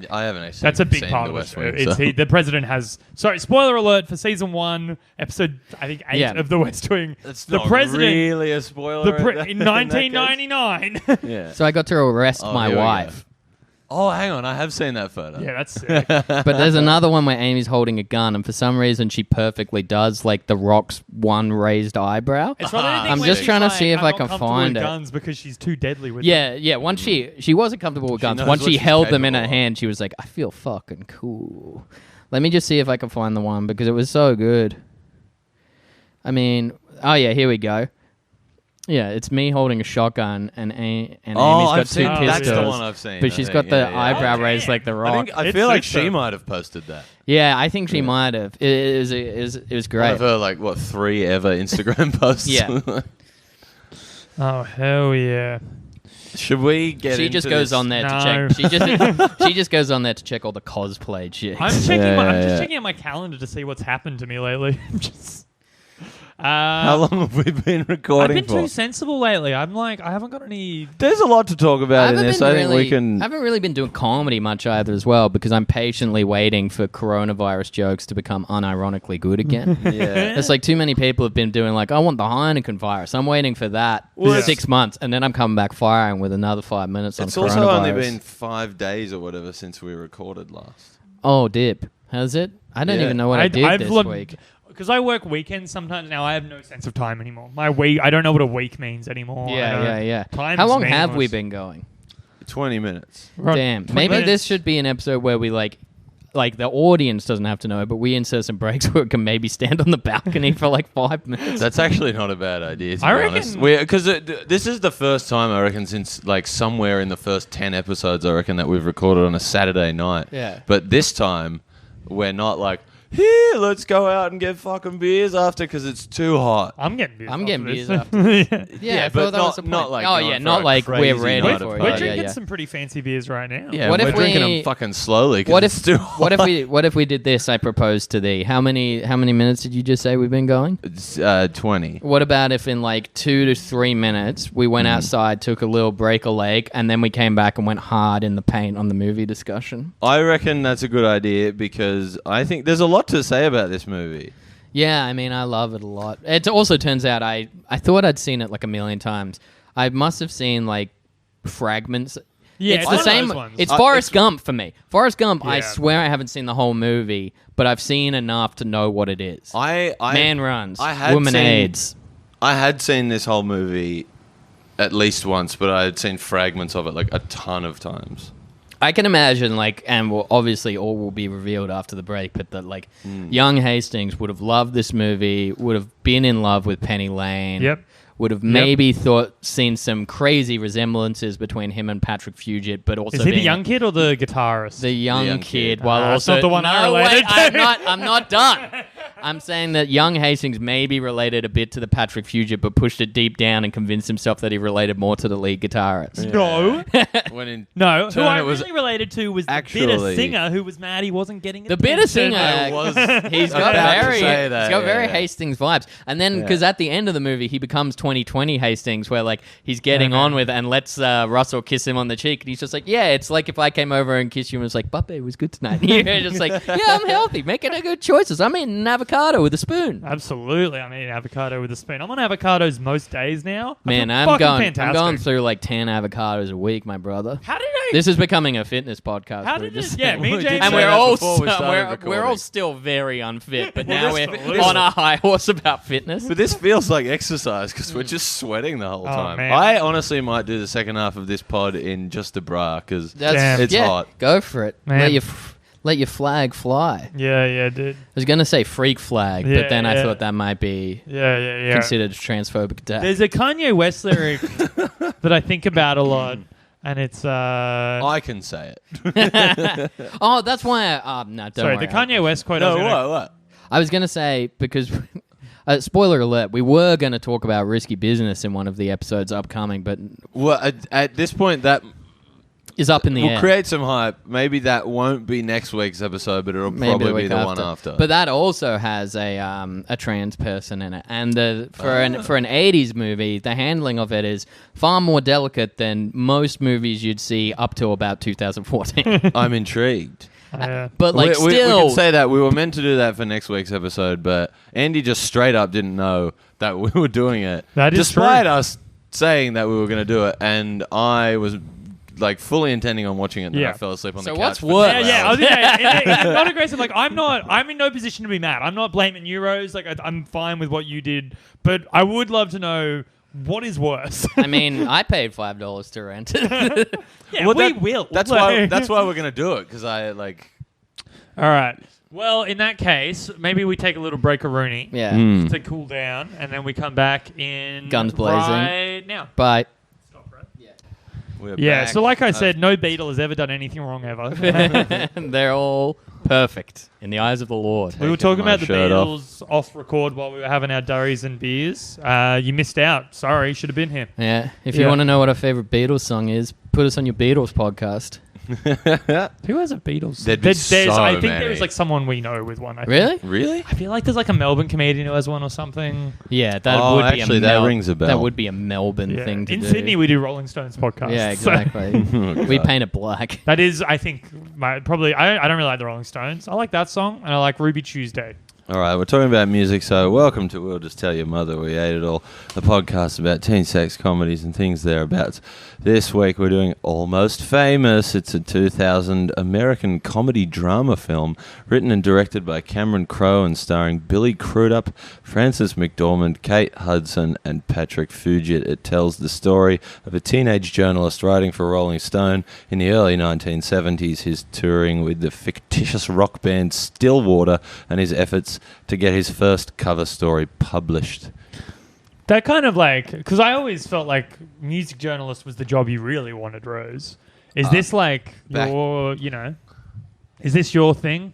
Speaker 1: I haven't actually.
Speaker 4: That's a big part of
Speaker 1: West
Speaker 4: it.
Speaker 1: Wing,
Speaker 4: the president has. Sorry, spoiler alert for season 1, episode 8 of the West Wing.
Speaker 1: That's
Speaker 4: the
Speaker 1: not
Speaker 2: president,
Speaker 1: really a spoiler.
Speaker 4: In 1999.
Speaker 2: Yeah. So I got to arrest my wife.
Speaker 1: Oh, hang on. I have seen that photo.
Speaker 4: Yeah, that's sick.
Speaker 2: But there's another one where Amy's holding a gun, and for some reason she perfectly does The Rock's one raised eyebrow.
Speaker 4: It's I'm
Speaker 2: just trying to see if I can find it.
Speaker 4: Guns because she's too deadly with
Speaker 2: them. Yeah. Once she wasn't comfortable with guns. Once she held them in her hand, she was like, I feel fucking cool. Let me just see if I can find the one because it was so good. I mean, oh yeah, here we go. Yeah, it's me holding a shotgun, and Amy's got 2 pistols.
Speaker 1: That's the one I've seen.
Speaker 2: But she's got the eyebrow raised like The Rock.
Speaker 1: I feel like she might have posted that.
Speaker 2: Yeah, I think she might have. It was great.
Speaker 1: One of her 3 ever Instagram posts.
Speaker 2: Yeah.
Speaker 4: Oh hell yeah!
Speaker 1: Should we get?
Speaker 2: She just goes on there to check. She just goes on there to check all the cosplay chicks.
Speaker 4: I'm checking. I'm just checking out my calendar to see what's happened to me lately.
Speaker 1: How long have we been recording
Speaker 4: I've been too sensible lately. I'm like, I haven't got any...
Speaker 1: There's a lot to talk about in this. I think we can...
Speaker 2: I haven't really been doing comedy much either as well because I'm patiently waiting for coronavirus jokes to become unironically good again.
Speaker 1: Yeah.
Speaker 2: It's like too many people have been doing like, I want the Heineken virus. I'm waiting for that for 6 months and then I'm coming back firing with another 5 minutes on coronavirus.
Speaker 1: It's also only been 5 days or whatever since we recorded last.
Speaker 2: Oh, dip. Has it? I don't even know what I did this week.
Speaker 4: Because I work weekends sometimes now, I have no sense of time anymore. I don't know what a week means anymore.
Speaker 2: Yeah. How long have we been going?
Speaker 1: 20 minutes.
Speaker 2: Damn. Maybe this should be an episode where we like the audience doesn't have to know, but we insert some breaks where we can maybe stand on the balcony for like 5 minutes.
Speaker 1: That's actually not a bad idea, to
Speaker 4: I
Speaker 1: be
Speaker 4: reckon...
Speaker 1: honest. Because this is the first time, I reckon, since like somewhere in the first 10 episodes, I reckon, that we've recorded on a Saturday night.
Speaker 2: Yeah.
Speaker 1: But this time, we're not like... Here, let's go out and get fucking beers after because it's too hot.
Speaker 4: I'm getting beers
Speaker 2: after.
Speaker 4: Yeah,
Speaker 1: but not like
Speaker 2: not like we're ready
Speaker 1: for
Speaker 2: for it.
Speaker 4: We're drinking some pretty fancy beers right now.
Speaker 1: Yeah,
Speaker 2: what
Speaker 1: we're
Speaker 2: if
Speaker 1: drinking them fucking slowly because it's too hot.
Speaker 2: What if we did this? I propose to thee. How many minutes did you just say we've been going?
Speaker 1: It's 20.
Speaker 2: What about if in like 2 to 3 minutes we went outside, took a little break a leg, and then we came back and went hard in the paint on the movie discussion?
Speaker 1: I reckon that's a good idea because I think there's a lot to say about this movie.
Speaker 2: Yeah, I mean, I love it a lot. It also turns out I thought I'd seen it like a million times. I must have seen like fragments.
Speaker 4: Yeah,
Speaker 2: it's the same. It's Forrest Gump for me. Forrest Gump, I swear I haven't seen the whole movie, but I've seen enough to know what it is. Man runs, woman aids.
Speaker 1: I had seen this whole movie at least once, but I had seen fragments of it like a ton of times.
Speaker 2: I can imagine, like, and obviously all will be revealed after the break, but that, like, young Hastings would have loved this movie, would have been in love with Penny Lane, would have maybe seen some crazy resemblances between him and Patrick Fugit, but also
Speaker 4: is he the young kid or the guitarist?
Speaker 2: The young kid, while also
Speaker 4: not the one I related to.
Speaker 2: I'm not done. I'm saying that young Hastings maybe related a bit to the Patrick Fugit, but pushed it deep down and convinced himself that he related more to the lead guitarist.
Speaker 4: Yeah. No.
Speaker 1: No.
Speaker 4: Who I really related to was the bitter singer who was mad he wasn't getting it.
Speaker 2: The bitter singer was... He's got very Hastings vibes. And then, because at the end of the movie, he becomes 2020 Hastings, where like he's getting on with and lets Russell kiss him on the cheek. And he's just like, yeah, it's like if I came over and kissed you and was like, Buppe, it was good tonight. And you're just like, yeah, I'm healthy, making good choices. I'm eating avocado with a spoon.
Speaker 4: Absolutely, I'm eating avocado with a spoon. I'm on avocados most days now.
Speaker 2: Man, I'm going through like 10 avocados a week, my brother.
Speaker 4: How did I?
Speaker 2: This is becoming a fitness podcast.
Speaker 4: How did it? Yeah, me and James.
Speaker 2: And we're all still very unfit, but now we're on a high horse about fitness.
Speaker 1: But this feels like exercise because we're just sweating the whole time.
Speaker 4: Man.
Speaker 1: I honestly might do the second half of this pod in just a bra because it's hot.
Speaker 2: Go for it.
Speaker 4: Man.
Speaker 2: Let your flag fly.
Speaker 4: Yeah, dude.
Speaker 2: I was going to say freak flag, but then I thought that might be considered a transphobic attack.
Speaker 4: There's a Kanye West lyric that I think about a lot, and it's...
Speaker 1: I can say it.
Speaker 2: That's why... don't worry.
Speaker 4: The Kanye West quote...
Speaker 1: What?
Speaker 2: I was going to say, because... spoiler alert, we were going to talk about risky business in one of the episodes upcoming, but...
Speaker 1: Well, at this point, that...
Speaker 2: is up in the air.
Speaker 1: We'll create some hype. Maybe that won't be next week's episode, but it'll probably be the one after.
Speaker 2: But that also has a trans person in it, and for an 80s movie, the handling of it is far more delicate than most movies you'd see up to about 2014.
Speaker 1: I'm intrigued.
Speaker 2: But like,
Speaker 1: we can say that we were meant to do that for next week's episode, but Andy just straight up didn't know that we were doing it.
Speaker 4: That is
Speaker 1: despite
Speaker 4: true.
Speaker 1: us saying that we were going to do it, and I was like fully intending on watching it, and then I fell asleep on the couch.
Speaker 2: So what's worse?
Speaker 4: Not aggressive. Like I'm in no position to be mad. I'm not blaming you, Rose. Like I'm fine with what you did, but I would love to know what is worse.
Speaker 2: I mean, I paid $5 to rent it.
Speaker 4: We will.
Speaker 1: That's why we're gonna do it because I like.
Speaker 4: All right. Well, in that case, maybe we take a little break-a-rooney to cool down, and then we come back in
Speaker 2: guns blazing
Speaker 4: right now.
Speaker 2: Bye.
Speaker 4: Yeah, so like I said, no Beatle has ever done anything wrong ever.
Speaker 2: They're all perfect in the eyes of the Lord.
Speaker 4: We were talking about the Beatles off record while we were having our durries and beers. You missed out. Sorry, should have been here.
Speaker 2: Yeah, if you want to know what our favourite Beatles song is, put us on your Beatles podcast.
Speaker 4: Who has a Beatles?
Speaker 1: There'd be
Speaker 4: I think
Speaker 1: many.
Speaker 4: there's like someone we know with one. I think.
Speaker 2: Really?
Speaker 1: Really?
Speaker 4: I feel like there's like a Melbourne comedian who has one or something.
Speaker 2: Yeah, that
Speaker 1: Oh,
Speaker 2: would
Speaker 1: actually,
Speaker 2: be
Speaker 1: that rings a bell.
Speaker 2: That would be a Melbourne
Speaker 4: Yeah.
Speaker 2: thing to
Speaker 4: In
Speaker 2: do.
Speaker 4: Sydney, we do Rolling Stones podcast.
Speaker 2: Yeah,
Speaker 4: so-
Speaker 2: exactly.
Speaker 1: Oh,
Speaker 2: We
Speaker 1: God.
Speaker 2: paint it black.
Speaker 4: that is, I think, I don't really like the Rolling Stones. I like that song, and I like Ruby Tuesday.
Speaker 1: All right, we're talking about music, so welcome to We'll Just Tell Your Mother We Ate It All, the podcast about teen sex comedies and things thereabouts. This week we're doing Almost Famous. It's a 2000 American comedy drama film written and directed by Cameron Crowe and starring Billy Crudup, Frances McDormand, Kate Hudson, and Patrick Fugit. It tells the story of a teenage journalist writing for Rolling Stone in the early 1970s, his touring with the fictitious rock band Stillwater, and his efforts to get his first cover story published.
Speaker 4: That kind of like, because I always felt like music journalist was the job you really wanted, Rose. Is this like your, is this your thing?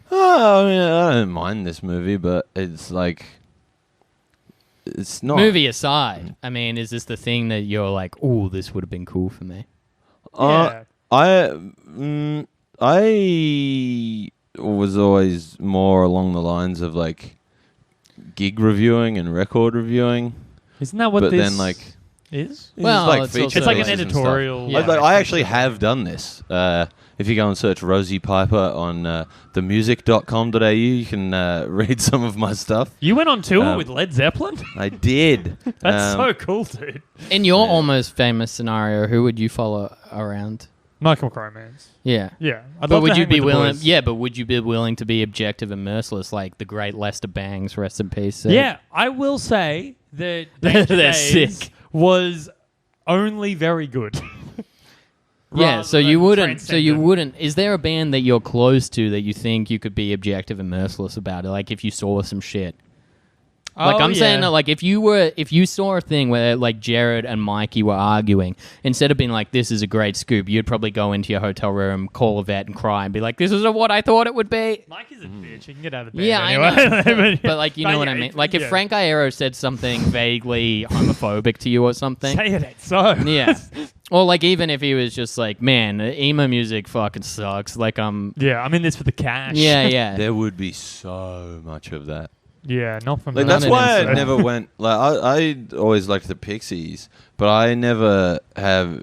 Speaker 1: Oh, I mean, I don't mind this movie, but it's like, it's not.
Speaker 2: Movie aside, I mean, is this the thing that you're like, oh, this would have been cool for me?
Speaker 4: Yeah.
Speaker 1: I was always more along the lines of like gig reviewing and record reviewing.
Speaker 4: Isn't that what
Speaker 1: But
Speaker 4: this
Speaker 1: then, like,
Speaker 4: is?
Speaker 2: Well,
Speaker 1: like
Speaker 2: it's
Speaker 1: feature
Speaker 2: also-
Speaker 4: It's like an
Speaker 1: pieces and stuff.
Speaker 4: editorial.
Speaker 2: Yeah.
Speaker 1: I actually have done this. If you go and search Rosie Piper on themusic.com.au, you can read some of my stuff.
Speaker 4: You went on tour
Speaker 1: Um,
Speaker 4: with Led Zeppelin?
Speaker 1: I did.
Speaker 4: That's so cool, dude.
Speaker 2: In your almost famous scenario, who would you follow around?
Speaker 4: Michael Cromans.
Speaker 2: Yeah.
Speaker 4: Yeah. I'd
Speaker 2: But
Speaker 4: love
Speaker 2: would
Speaker 4: to
Speaker 2: you
Speaker 4: hang
Speaker 2: be
Speaker 4: with the
Speaker 2: willing?
Speaker 4: boys.
Speaker 2: Yeah, but would you be willing to be objective and merciless, like the great Lester Bangs, rest in peace? said?
Speaker 4: Yeah, I will say that Danger
Speaker 2: They're
Speaker 4: Days
Speaker 2: sick.
Speaker 4: was only very good.
Speaker 2: Yeah.
Speaker 4: Rather
Speaker 2: So you
Speaker 4: than
Speaker 2: wouldn't. So you
Speaker 4: transcendent.
Speaker 2: wouldn't. Is there a band that you're close to that you think you could be objective and merciless about it? Like if you saw some shit. Like
Speaker 4: Oh,
Speaker 2: I'm saying,
Speaker 4: yeah.
Speaker 2: that, like if you saw a thing where like Jared and Mikey were arguing, instead of being like, "This is a great scoop," you'd probably go into your hotel room, call a vet, and cry, and be like, "This isn't what I thought it would be."
Speaker 4: Mike is a bitch. He can get out of bed
Speaker 2: Yeah,
Speaker 4: anyway.
Speaker 2: I know. But like, you know what I
Speaker 4: yeah,
Speaker 2: mean? Like if
Speaker 4: yeah.
Speaker 2: Frank Iero said something vaguely homophobic to you or something.
Speaker 4: Say it ain't so.
Speaker 2: Yeah. Or like even if he was just like, "Man, emo music fucking sucks." Like
Speaker 4: Yeah, I'm in this for the cash.
Speaker 2: yeah.
Speaker 1: There would be so much of that.
Speaker 4: Yeah, not from
Speaker 1: Like
Speaker 2: None
Speaker 1: that's
Speaker 2: of
Speaker 1: why
Speaker 2: them,
Speaker 1: I
Speaker 2: so.
Speaker 1: never went. Like I always liked the Pixies, but I never have.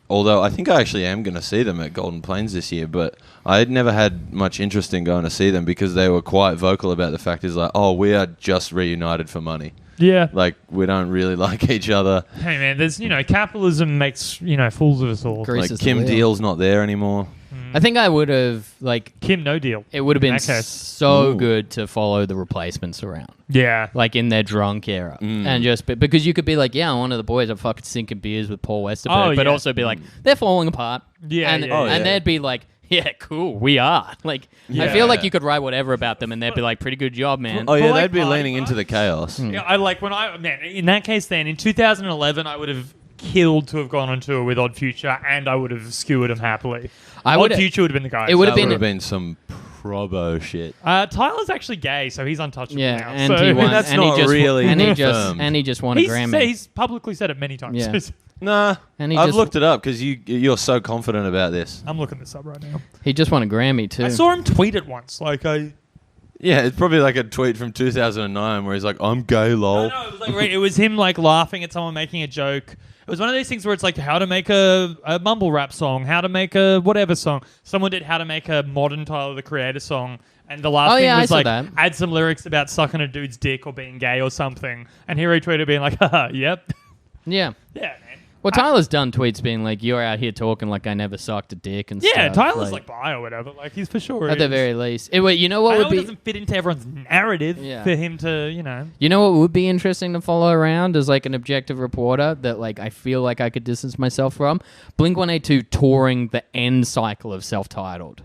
Speaker 1: Although I think I actually am going to see them at Golden Plains this year, but I never had much interest in going to see them because they were quite vocal about the fact is like, oh, we are just reunited for money.
Speaker 4: Yeah.
Speaker 1: Like we don't really like each other.
Speaker 4: Hey man, there's capitalism makes fools of us all.
Speaker 2: Grease
Speaker 1: Like
Speaker 2: is the
Speaker 1: Kim
Speaker 2: wheel.
Speaker 1: Deal's not there anymore.
Speaker 2: I think I would have like
Speaker 4: Kim, no deal.
Speaker 2: it would have
Speaker 4: In
Speaker 2: been
Speaker 4: that case.
Speaker 2: so
Speaker 1: Ooh.
Speaker 2: good to follow the Replacements around.
Speaker 4: Yeah.
Speaker 2: Like in their drunk era, and just because you could be like, yeah, one of the boys are fucking sinking beers with Paul Westerberg,
Speaker 4: Oh,
Speaker 2: but
Speaker 4: yeah.
Speaker 2: also be like, they're falling apart.
Speaker 4: Yeah,
Speaker 2: and,
Speaker 4: yeah, yeah.
Speaker 2: and they'd be like, yeah, cool, we are. Like, I
Speaker 1: Yeah.
Speaker 2: feel like you could write whatever about them, and they'd be like, pretty good job, man.
Speaker 1: Oh yeah,
Speaker 4: like
Speaker 1: they'd be
Speaker 4: party
Speaker 1: leaning into the chaos.
Speaker 4: Yeah, I like when in that case then in 2011 I would have killed to have gone on tour with Odd Future and I would have skewered him happily.
Speaker 2: I
Speaker 4: Odd
Speaker 2: would-
Speaker 4: Future would have been the guy.
Speaker 2: it would
Speaker 1: That
Speaker 2: have
Speaker 1: would have
Speaker 2: been.
Speaker 1: been some probo shit.
Speaker 4: Tyler's actually gay, so he's untouchable
Speaker 2: Yeah,
Speaker 4: now.
Speaker 2: and
Speaker 4: so
Speaker 2: he won.
Speaker 1: that's
Speaker 2: and he
Speaker 1: not
Speaker 2: just,
Speaker 1: really
Speaker 2: and he
Speaker 1: confirmed.
Speaker 2: just won a Grammy.
Speaker 4: he's publicly said it many times.
Speaker 2: Yeah.
Speaker 1: Nah,
Speaker 2: And he
Speaker 1: I've
Speaker 2: just-
Speaker 1: looked it up because you're so confident about this.
Speaker 4: I'm looking this up right now.
Speaker 2: He just won a Grammy too.
Speaker 4: I saw him tweet it once. Like
Speaker 1: Yeah, it's probably like a tweet from 2009 where he's like, "I'm gay, lol."
Speaker 4: No, it was like it was him like laughing at someone making a joke. It was one of these things where it's like how to make a mumble rap song, how to make a whatever song. Someone did how to make a modern Tyler the Creator song, and the last
Speaker 2: Oh,
Speaker 4: thing
Speaker 2: yeah, I
Speaker 4: was
Speaker 2: saw
Speaker 4: like
Speaker 2: that.
Speaker 4: add some lyrics about sucking a dude's dick or being gay or something. And he retweeted being like, haha, yep.
Speaker 2: yeah.
Speaker 4: Yeah, man.
Speaker 2: Well, Tyler's done tweets being like, "You're out here talking like I never sucked a dick and
Speaker 4: Yeah,
Speaker 2: stuff."
Speaker 4: Tyler's like bi or whatever. Like he's for sure.
Speaker 2: at the
Speaker 4: is.
Speaker 2: very least. Wait, you know what
Speaker 4: I
Speaker 2: would
Speaker 4: know it
Speaker 2: be?
Speaker 4: doesn't fit into everyone's narrative
Speaker 2: Yeah.
Speaker 4: for him to,
Speaker 2: You know what would be interesting to follow around as like an objective reporter that like I feel like I could distance myself from? Blink-182 touring the end cycle of Self-Titled.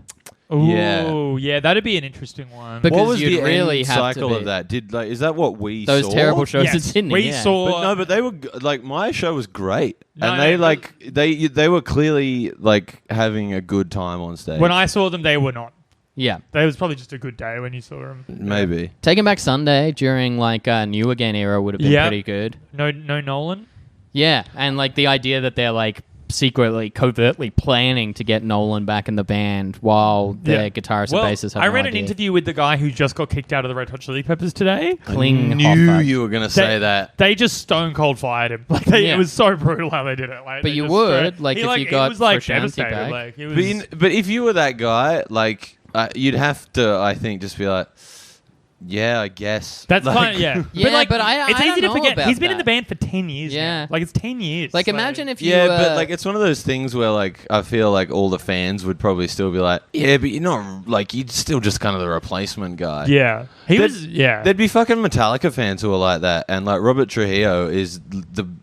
Speaker 4: Ooh, yeah, that'd be an interesting one.
Speaker 2: Because
Speaker 1: What was
Speaker 2: you'd
Speaker 1: the
Speaker 2: really
Speaker 1: end
Speaker 2: have to
Speaker 1: cycle
Speaker 2: be-
Speaker 1: of that? Is that what we
Speaker 2: Those
Speaker 1: saw?
Speaker 2: terrible shows in
Speaker 4: Yes,
Speaker 2: Sydney.
Speaker 4: we
Speaker 2: yeah.
Speaker 4: saw.
Speaker 1: But they were like my show was great,
Speaker 4: No,
Speaker 1: and they
Speaker 4: no,
Speaker 1: like they were clearly like having a good time on stage.
Speaker 4: When I saw them, they were not.
Speaker 2: Yeah.
Speaker 4: It was probably just a good day when you saw them.
Speaker 1: maybe
Speaker 2: Taking Back Sunday during like New Again era would have been
Speaker 4: Yeah.
Speaker 2: pretty good.
Speaker 4: No Nolan.
Speaker 2: Yeah, and like the idea that they're like secretly, covertly planning to get Nolan back in the band while their guitarist and bassist had
Speaker 4: I
Speaker 2: no
Speaker 4: read
Speaker 2: idea.
Speaker 4: an interview with the guy who just got kicked out of the Red Hot Chili Peppers today.
Speaker 2: Klinghoffer.
Speaker 1: You were going to say that.
Speaker 4: They just stone cold fired him. Like it was so brutal how they did it. Like,
Speaker 2: But
Speaker 4: they
Speaker 2: you
Speaker 4: just
Speaker 2: would, like,
Speaker 4: he,
Speaker 2: if you
Speaker 4: he
Speaker 2: got
Speaker 4: was like
Speaker 2: Frusciante
Speaker 4: devastated.
Speaker 2: back.
Speaker 4: Like it was.
Speaker 1: But if you were that guy, like, you'd have to, I think, just be like, yeah, I guess.
Speaker 4: That's
Speaker 1: like,
Speaker 4: kind of, yeah.
Speaker 2: Yeah,
Speaker 4: like,
Speaker 2: but I
Speaker 4: it's
Speaker 2: don't
Speaker 4: easy to
Speaker 2: know
Speaker 4: forget.
Speaker 2: about
Speaker 4: He's been in
Speaker 2: that.
Speaker 4: the band for 10 years
Speaker 2: Yeah.
Speaker 4: now. Like, it's 10 years.
Speaker 2: Like, imagine if you...
Speaker 1: Yeah, but like it's one of those things where like I feel like all the fans would probably still be like, yeah, but you're not like you're still just kind of the replacement guy.
Speaker 4: Yeah. He was, yeah.
Speaker 1: There'd be fucking Metallica fans who are like that, and like Robert Trujillo is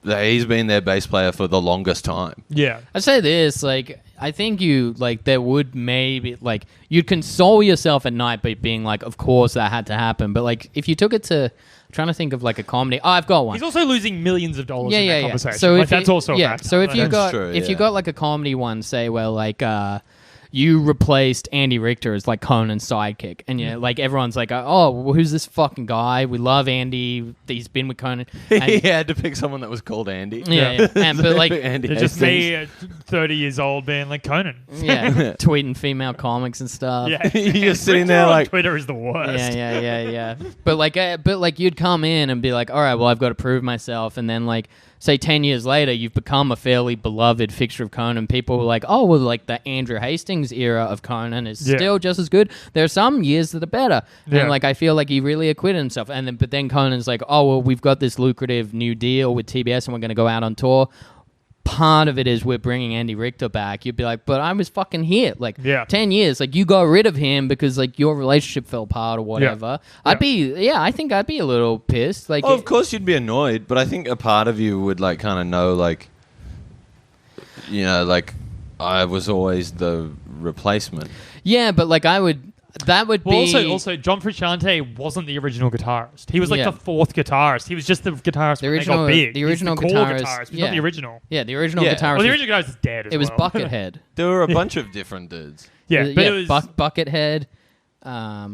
Speaker 1: he's been their bass player for the longest time.
Speaker 4: Yeah.
Speaker 2: I'd say this, like, I think you, like, there would maybe, like, you'd console yourself at night by being like, of course that had to happen. But, like, if you took it to, I'm trying to think of, like, a comedy. Oh, I've got one.
Speaker 4: He's also losing millions of dollars in that conversation.
Speaker 2: So
Speaker 4: like,
Speaker 2: if
Speaker 4: that's
Speaker 2: you,
Speaker 4: also a factor.
Speaker 2: So if you
Speaker 1: That's
Speaker 2: got
Speaker 1: true,
Speaker 2: if you
Speaker 1: yeah.
Speaker 2: got like a comedy one, say where like you replaced Andy Richter as like Conan's sidekick, and yeah, like everyone's like, oh, well, who's this fucking guy? We love Andy. He's been with Conan. And,
Speaker 1: He had to pick someone that was called Andy.
Speaker 2: yeah. And but like
Speaker 1: Andy
Speaker 4: It's just
Speaker 1: Hastings.
Speaker 4: me at 30 years old being like Conan.
Speaker 2: yeah, tweeting female comics and stuff.
Speaker 4: Yeah.
Speaker 1: You're sitting
Speaker 4: Richter
Speaker 1: there
Speaker 4: on
Speaker 1: like,
Speaker 4: Twitter is the worst.
Speaker 2: Yeah. But like you'd come in and be like, all right, well, I've got to prove myself, and then like say 10 years later, you've become a fairly beloved fixture of Conan. People were like, oh, well, like the Andrew Hastings era of Conan is still just as good. There are some years that are better, and like I feel like he really acquitted himself. And then, but then Conan's like, oh, well, we've got this lucrative new deal with TBS, and we're going to go out on tour. Part of it is we're bringing Andy Richter back. You'd be like, but I was fucking here. Like, 10 years. Like, you got rid of him because, like, your relationship fell apart or whatever. I think I'd be a little pissed. Like,
Speaker 1: oh, of course you'd be annoyed, but I think a part of you would like kind of know, like, you know, like I was always the replacement.
Speaker 2: yeah, but, like, that would
Speaker 4: Well,
Speaker 2: be...
Speaker 4: also, John Frusciante wasn't the original guitarist. He was like
Speaker 2: Yeah.
Speaker 4: the fourth guitarist. He was just the guitarist when they got big.
Speaker 2: the original
Speaker 4: He's the core
Speaker 2: guitarist,
Speaker 4: He's not the original.
Speaker 2: Yeah, the original
Speaker 1: Yeah.
Speaker 2: guitarist.
Speaker 4: Well, the
Speaker 2: was-
Speaker 4: original guitarist is dead as
Speaker 2: it was
Speaker 4: well.
Speaker 2: Buckethead.
Speaker 1: There were a bunch of different dudes.
Speaker 4: Yeah, but it was...
Speaker 2: Buckethead,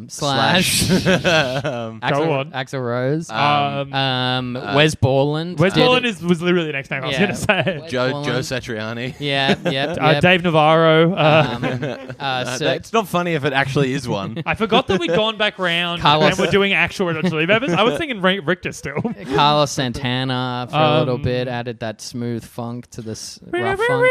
Speaker 2: Slash,
Speaker 4: Go on.
Speaker 2: Axl Rose,
Speaker 1: Wes
Speaker 2: Wes Borland.
Speaker 4: Wes
Speaker 2: did-
Speaker 4: Borland was literally the next name I was
Speaker 2: Yeah.
Speaker 4: going to say.
Speaker 2: Wes
Speaker 1: Joe
Speaker 2: Borland.
Speaker 1: Satriani.
Speaker 2: Yeah.
Speaker 4: Dave Navarro.
Speaker 2: So-
Speaker 1: It's not funny if it actually is one.
Speaker 4: I forgot that we'd gone back round
Speaker 2: Carlos-
Speaker 4: and we're doing actual Red Hot Chili Peppers. I was thinking Richter still.
Speaker 2: Carlos Santana for a little bit added that smooth funk to this rough funk.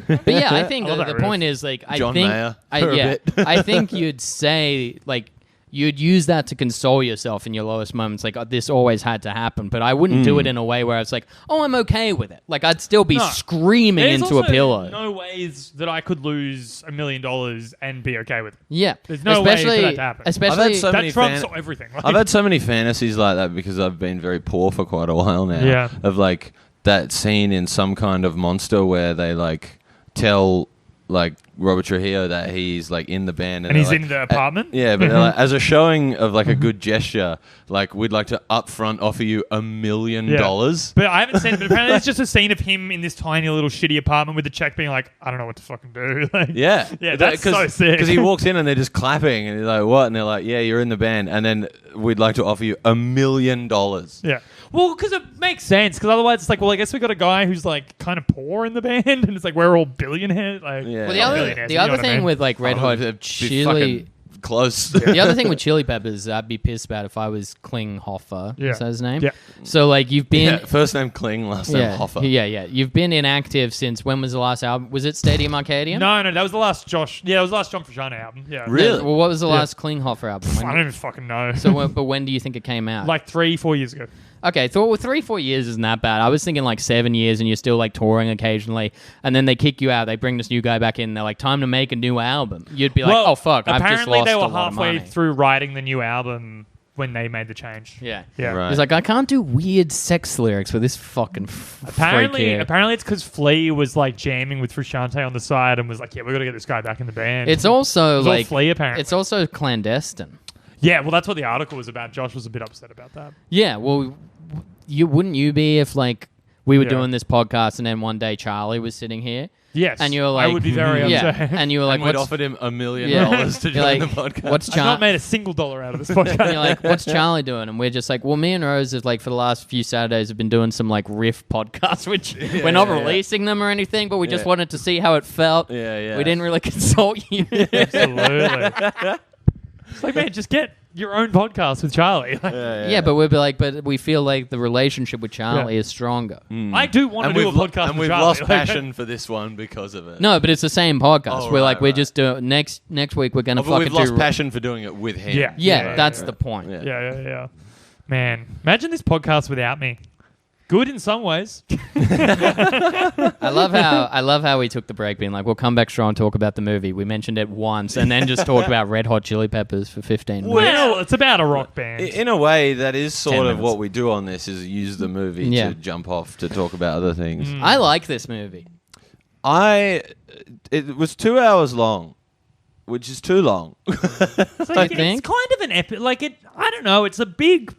Speaker 2: But yeah, I think
Speaker 4: I love
Speaker 2: the
Speaker 4: that riff.
Speaker 2: point is like I
Speaker 1: John
Speaker 2: think
Speaker 1: Mayer for a bit.
Speaker 2: I think you'd say like you'd use that to console yourself in your lowest moments. Like this always had to happen, but I wouldn't do it in a way where it's like, oh, I'm okay with it. Like I'd still be
Speaker 4: No.
Speaker 2: screaming
Speaker 4: There's
Speaker 2: into a
Speaker 4: also
Speaker 2: pillow.
Speaker 4: no ways that I could lose $1 million and be okay with it.
Speaker 2: Yeah,
Speaker 4: There's no way for
Speaker 2: especially
Speaker 4: that to happen.
Speaker 2: especially
Speaker 1: I've had so
Speaker 4: That
Speaker 1: many
Speaker 4: trumps
Speaker 1: fan-
Speaker 4: everything. Like,
Speaker 1: I've had so many fantasies like that because I've been very poor for quite a while now.
Speaker 4: Yeah.
Speaker 1: Of like that scene in some kind of monster where they like tell like Robert Trujillo that he's like in the band
Speaker 4: and
Speaker 1: they're
Speaker 4: he's
Speaker 1: like,
Speaker 4: in the apartment.
Speaker 1: yeah, but they're like, as a showing of like a good gesture, like we'd like to upfront offer you $1 million.
Speaker 4: But I haven't seen it. But apparently, it's just a scene of him in this tiny little shitty apartment with the check being like, I don't know what to fucking do. Like,
Speaker 1: Yeah,
Speaker 4: Yeah, that's so sick.
Speaker 1: Because he walks in and they're just clapping, and he's like, "What?" And they're like, "Yeah, you're in the band." And then we'd like to offer you $1 million.
Speaker 4: Yeah. Well, because it makes sense. Because otherwise, it's like, well, I guess we got a guy who's like kind of poor in the band, and it's like we're all billionaires. Like,
Speaker 1: Yeah.
Speaker 2: well,
Speaker 1: Not
Speaker 4: billionaires,
Speaker 2: the
Speaker 4: you know
Speaker 2: other
Speaker 4: what I
Speaker 2: thing
Speaker 4: mean?
Speaker 2: with like Red Hot
Speaker 1: It'd be
Speaker 2: Chili.
Speaker 1: fucking close.
Speaker 2: The other thing with Chili Peppers, I'd be pissed about if I was Klinghoffer.
Speaker 4: Yeah.
Speaker 2: Is that his name?
Speaker 4: Yeah.
Speaker 2: So like you've been.
Speaker 1: Yeah, first name Kling, last name
Speaker 2: Yeah,
Speaker 1: Hoffer.
Speaker 2: yeah. You've been inactive since when was the last album? Was it Stadium Arcadium?
Speaker 4: No, that was the last Josh. Yeah, that was the last John Frusciante album. Yeah.
Speaker 1: Really?
Speaker 2: Well, what was the
Speaker 4: Yeah.
Speaker 2: last Klinghoffer album?
Speaker 4: I don't even fucking know.
Speaker 2: But when do you think it came out?
Speaker 4: like 3-4 years ago.
Speaker 2: Okay, so 3-4 years isn't that bad. I was thinking like 7 years, and you're still like touring occasionally, and then they kick you out. They bring this new guy back in. They're like, time to make a new album. You'd be like, oh fuck, I've just
Speaker 4: apparently
Speaker 2: lost
Speaker 4: they
Speaker 2: a
Speaker 4: were
Speaker 2: lot of
Speaker 4: halfway
Speaker 2: money.
Speaker 4: through writing the new album when they made the change.
Speaker 2: Yeah.
Speaker 4: Yeah.
Speaker 1: Right.
Speaker 2: He's like, I can't do weird sex lyrics with this fucking
Speaker 4: Apparently
Speaker 2: freak here.
Speaker 4: it's because Flea was like jamming with Frusciante on the side and was like, yeah, we got to get this guy back in the band.
Speaker 2: It's also
Speaker 4: It was all
Speaker 2: like
Speaker 4: Flea, apparently.
Speaker 2: it's also clandestine.
Speaker 4: Yeah, well, that's what the article was about. Josh was a bit upset about that.
Speaker 2: Yeah, well, wouldn't you be if like we were doing this podcast, and then one day Charlie was sitting here.
Speaker 4: Yes.
Speaker 2: And you were like,
Speaker 4: I would be very upset.
Speaker 2: And you were like,
Speaker 1: and we'd
Speaker 2: what's
Speaker 1: offered him $1 million to
Speaker 2: You're
Speaker 1: join
Speaker 2: like,
Speaker 1: the podcast.
Speaker 2: What's
Speaker 4: I've not
Speaker 2: Charlie?
Speaker 4: made a single dollar out of this podcast.
Speaker 2: And you're like, what's Charlie doing? And we're just like, well, me and Rose have like for the last few Saturdays have been doing some like riff podcasts, which we're not releasing them or anything, but we just wanted to see how it felt.
Speaker 1: Yeah.
Speaker 2: We didn't really consult you.
Speaker 4: Absolutely. It's like, man, just get your own podcast with Charlie.
Speaker 2: Yeah, but we'd be like, but we feel like the relationship with Charlie is stronger.
Speaker 4: I do want to do a podcast
Speaker 1: and
Speaker 4: with
Speaker 1: we've
Speaker 4: Charlie.
Speaker 1: lost passion for this one because of it.
Speaker 2: No, but it's the same podcast.
Speaker 1: Oh,
Speaker 2: we're
Speaker 1: right,
Speaker 2: like, we're
Speaker 1: right.
Speaker 2: just doing next week. We're gonna
Speaker 1: but we've
Speaker 2: fucking
Speaker 1: lost
Speaker 2: do.
Speaker 1: passion for doing it with him.
Speaker 4: Yeah.
Speaker 2: That's the point.
Speaker 1: Yeah.
Speaker 4: Yeah. Man, imagine this podcast without me. Good in some ways.
Speaker 2: I love how we took the break, being like, we'll come back strong and talk about the movie. We mentioned it once, and then just talked about Red Hot Chili Peppers for 15 minutes.
Speaker 4: Well, it's about a rock band.
Speaker 1: In a way, that is
Speaker 2: 10
Speaker 1: sort of
Speaker 2: minutes.
Speaker 1: what we do on this: is use the movie
Speaker 2: Yeah.
Speaker 1: to jump off to talk about other things.
Speaker 2: I like this movie.
Speaker 1: It was 2 hours long, which is too long.
Speaker 2: I think.
Speaker 4: It's kind of an epic. Like it. I don't know. It's a big.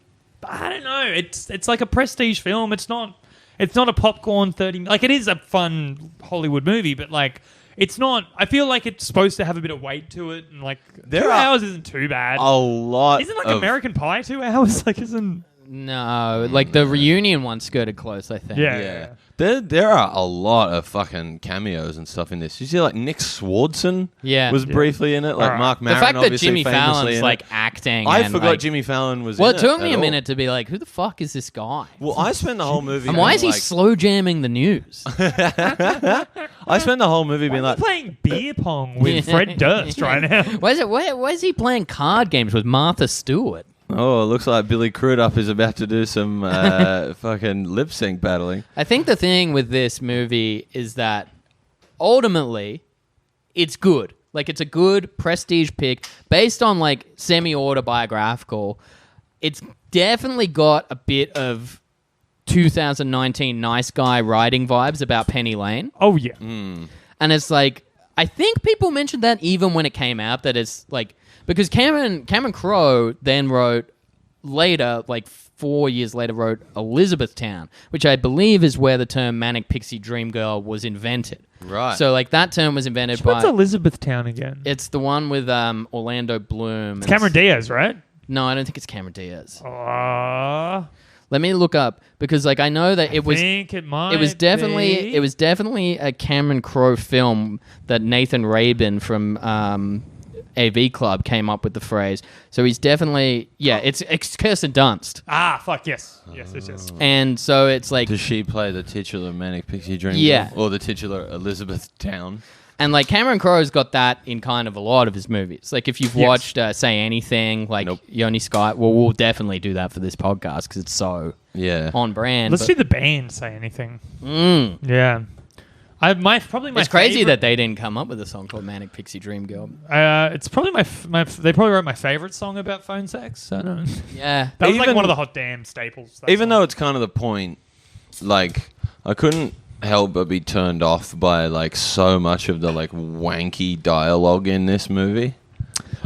Speaker 4: I don't know. It's like a prestige film. It's not a popcorn 30. Like it is a fun Hollywood movie, but like it's not. I feel like it's supposed to have a bit of weight to it, and like 2 hours isn't too bad.
Speaker 1: A lot.
Speaker 4: Isn't like
Speaker 1: of,
Speaker 4: American Pie 2 hours? Like isn't.
Speaker 2: No, like the reunion one skirted close, I think.
Speaker 4: Yeah.
Speaker 1: There are a lot of fucking cameos and stuff in this. You see, like Nick Swardson was briefly in it. Like
Speaker 4: Alright.
Speaker 1: Mark
Speaker 2: The
Speaker 1: Maron,
Speaker 2: fact that
Speaker 1: obviously
Speaker 2: Jimmy
Speaker 1: famously
Speaker 2: Fallon's
Speaker 1: in
Speaker 2: like
Speaker 1: it.
Speaker 2: acting.
Speaker 1: I
Speaker 2: and,
Speaker 1: forgot
Speaker 2: like,
Speaker 1: Jimmy Fallon was.
Speaker 2: Well,
Speaker 1: in
Speaker 2: it took me
Speaker 1: at
Speaker 2: a
Speaker 1: all.
Speaker 2: minute to be like, who the fuck is this guy?
Speaker 1: Well, I spent the whole movie.
Speaker 2: And why is he
Speaker 1: like,
Speaker 2: slow jamming the news?
Speaker 1: I spent the whole movie being
Speaker 4: We're
Speaker 1: like,
Speaker 4: playing beer pong with Fred Durst right now.
Speaker 2: Why is he playing card games with Martha Stewart?
Speaker 1: oh, it looks like Billy Crudup is about to do some fucking lip sync battling.
Speaker 2: I think the thing with this movie is that ultimately it's good. Like it's a good prestige pick based on like semi-autobiographical. It's definitely got a bit of 2019 nice guy writing vibes about Penny Lane.
Speaker 4: Oh yeah.
Speaker 2: And it's like, I think people mentioned that even when it came out, that it's like, because Cameron Crowe then wrote later, like 4 years later, wrote Elizabethtown, which I believe is where the term Manic Pixie Dream Girl was invented.
Speaker 1: Right.
Speaker 2: So like that term was invented
Speaker 4: What's
Speaker 2: by...
Speaker 4: Elizabethtown again?
Speaker 2: It's the one with Orlando Bloom.
Speaker 4: It's Cameron Diaz, right?
Speaker 2: No, I don't think it's Cameron Diaz.
Speaker 4: I
Speaker 2: Let me look up, because like I know that it was...
Speaker 4: think it might.
Speaker 2: It was definitely
Speaker 4: be.
Speaker 2: it was definitely a Cameron Crowe film that Nathan Rabin from AV Club came up with the phrase. So he's definitely it's Kirsten Dunst.
Speaker 4: Ah, fuck yes. Yes.
Speaker 2: And so it's like,
Speaker 1: Does she play the titular Manic Pixie Dream
Speaker 2: Yeah.
Speaker 1: Girl? Or the titular Elizabethtown?
Speaker 2: and like Cameron Crowe's got that in kind of a lot of his movies. Like if you've
Speaker 4: Yes.
Speaker 2: watched Say Anything, like
Speaker 1: Nope.
Speaker 2: Yoni Scott, well, we'll definitely do that for this podcast because it's so
Speaker 1: Yeah.
Speaker 2: on brand.
Speaker 4: Let's
Speaker 2: but-
Speaker 4: do the band say anything.
Speaker 2: Mm.
Speaker 4: Yeah. Probably my
Speaker 2: It's crazy
Speaker 4: favorite-
Speaker 2: that they didn't come up with a song called Manic Pixie Dream Girl.
Speaker 4: It's probably they probably wrote my favorite song about phone sex. I don't know.
Speaker 2: Yeah.
Speaker 4: That was like
Speaker 1: Even-
Speaker 4: one of the hot damn staples. that
Speaker 1: Even
Speaker 4: song.
Speaker 1: though it's kind of the point, like, I couldn't help but be turned off by, like, so much of the, like, wanky dialogue in this movie.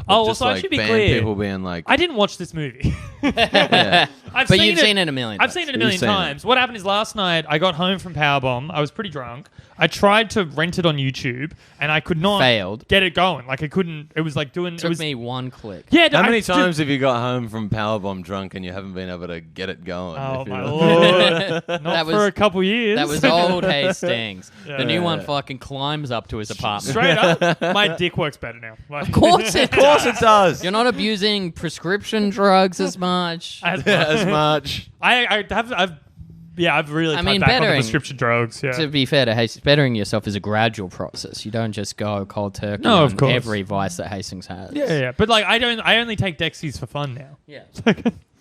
Speaker 4: Oh,
Speaker 1: Just,
Speaker 4: also, I
Speaker 1: like,
Speaker 4: should be
Speaker 1: band
Speaker 4: clear.
Speaker 1: people being like,
Speaker 4: I didn't watch this movie.
Speaker 1: yeah.
Speaker 4: I've
Speaker 2: But you've seen it a million
Speaker 4: I've
Speaker 2: times.
Speaker 4: seen it a
Speaker 1: You've
Speaker 4: million
Speaker 1: seen it.
Speaker 4: times. What happened is last night I got home from Powerbomb. I was pretty drunk. I tried to rent it on YouTube and I could not
Speaker 2: Failed.
Speaker 4: get it going. Like I couldn't. It was like doing.
Speaker 2: Took
Speaker 4: it was,
Speaker 2: me one click.
Speaker 4: Yeah.
Speaker 1: How
Speaker 4: I
Speaker 1: many
Speaker 4: ju-
Speaker 1: times have you got home from Powerbomb drunk and you haven't been able to get it going?
Speaker 4: Oh
Speaker 1: if you
Speaker 4: my
Speaker 1: know?
Speaker 4: lord! Not
Speaker 2: That
Speaker 4: for
Speaker 2: was-
Speaker 4: a couple years.
Speaker 2: That was old Hastings. The new
Speaker 1: Yeah.
Speaker 2: one fucking climbs up to his apartment.
Speaker 4: Straight up. My dick works better now. Like,
Speaker 2: Of course it
Speaker 1: Of course it does.
Speaker 2: You're not abusing prescription drugs as much.
Speaker 1: As much.
Speaker 4: I've really cut
Speaker 2: mean,
Speaker 4: back on the
Speaker 2: bettering-
Speaker 4: prescription drugs. Yeah.
Speaker 2: To be fair to Hastings, bettering yourself is a gradual process. You don't just go cold turkey
Speaker 4: No,
Speaker 2: on
Speaker 4: of course.
Speaker 2: every vice that Hastings has.
Speaker 4: Yeah. But like, I only take Dexies for fun now.
Speaker 2: Yeah.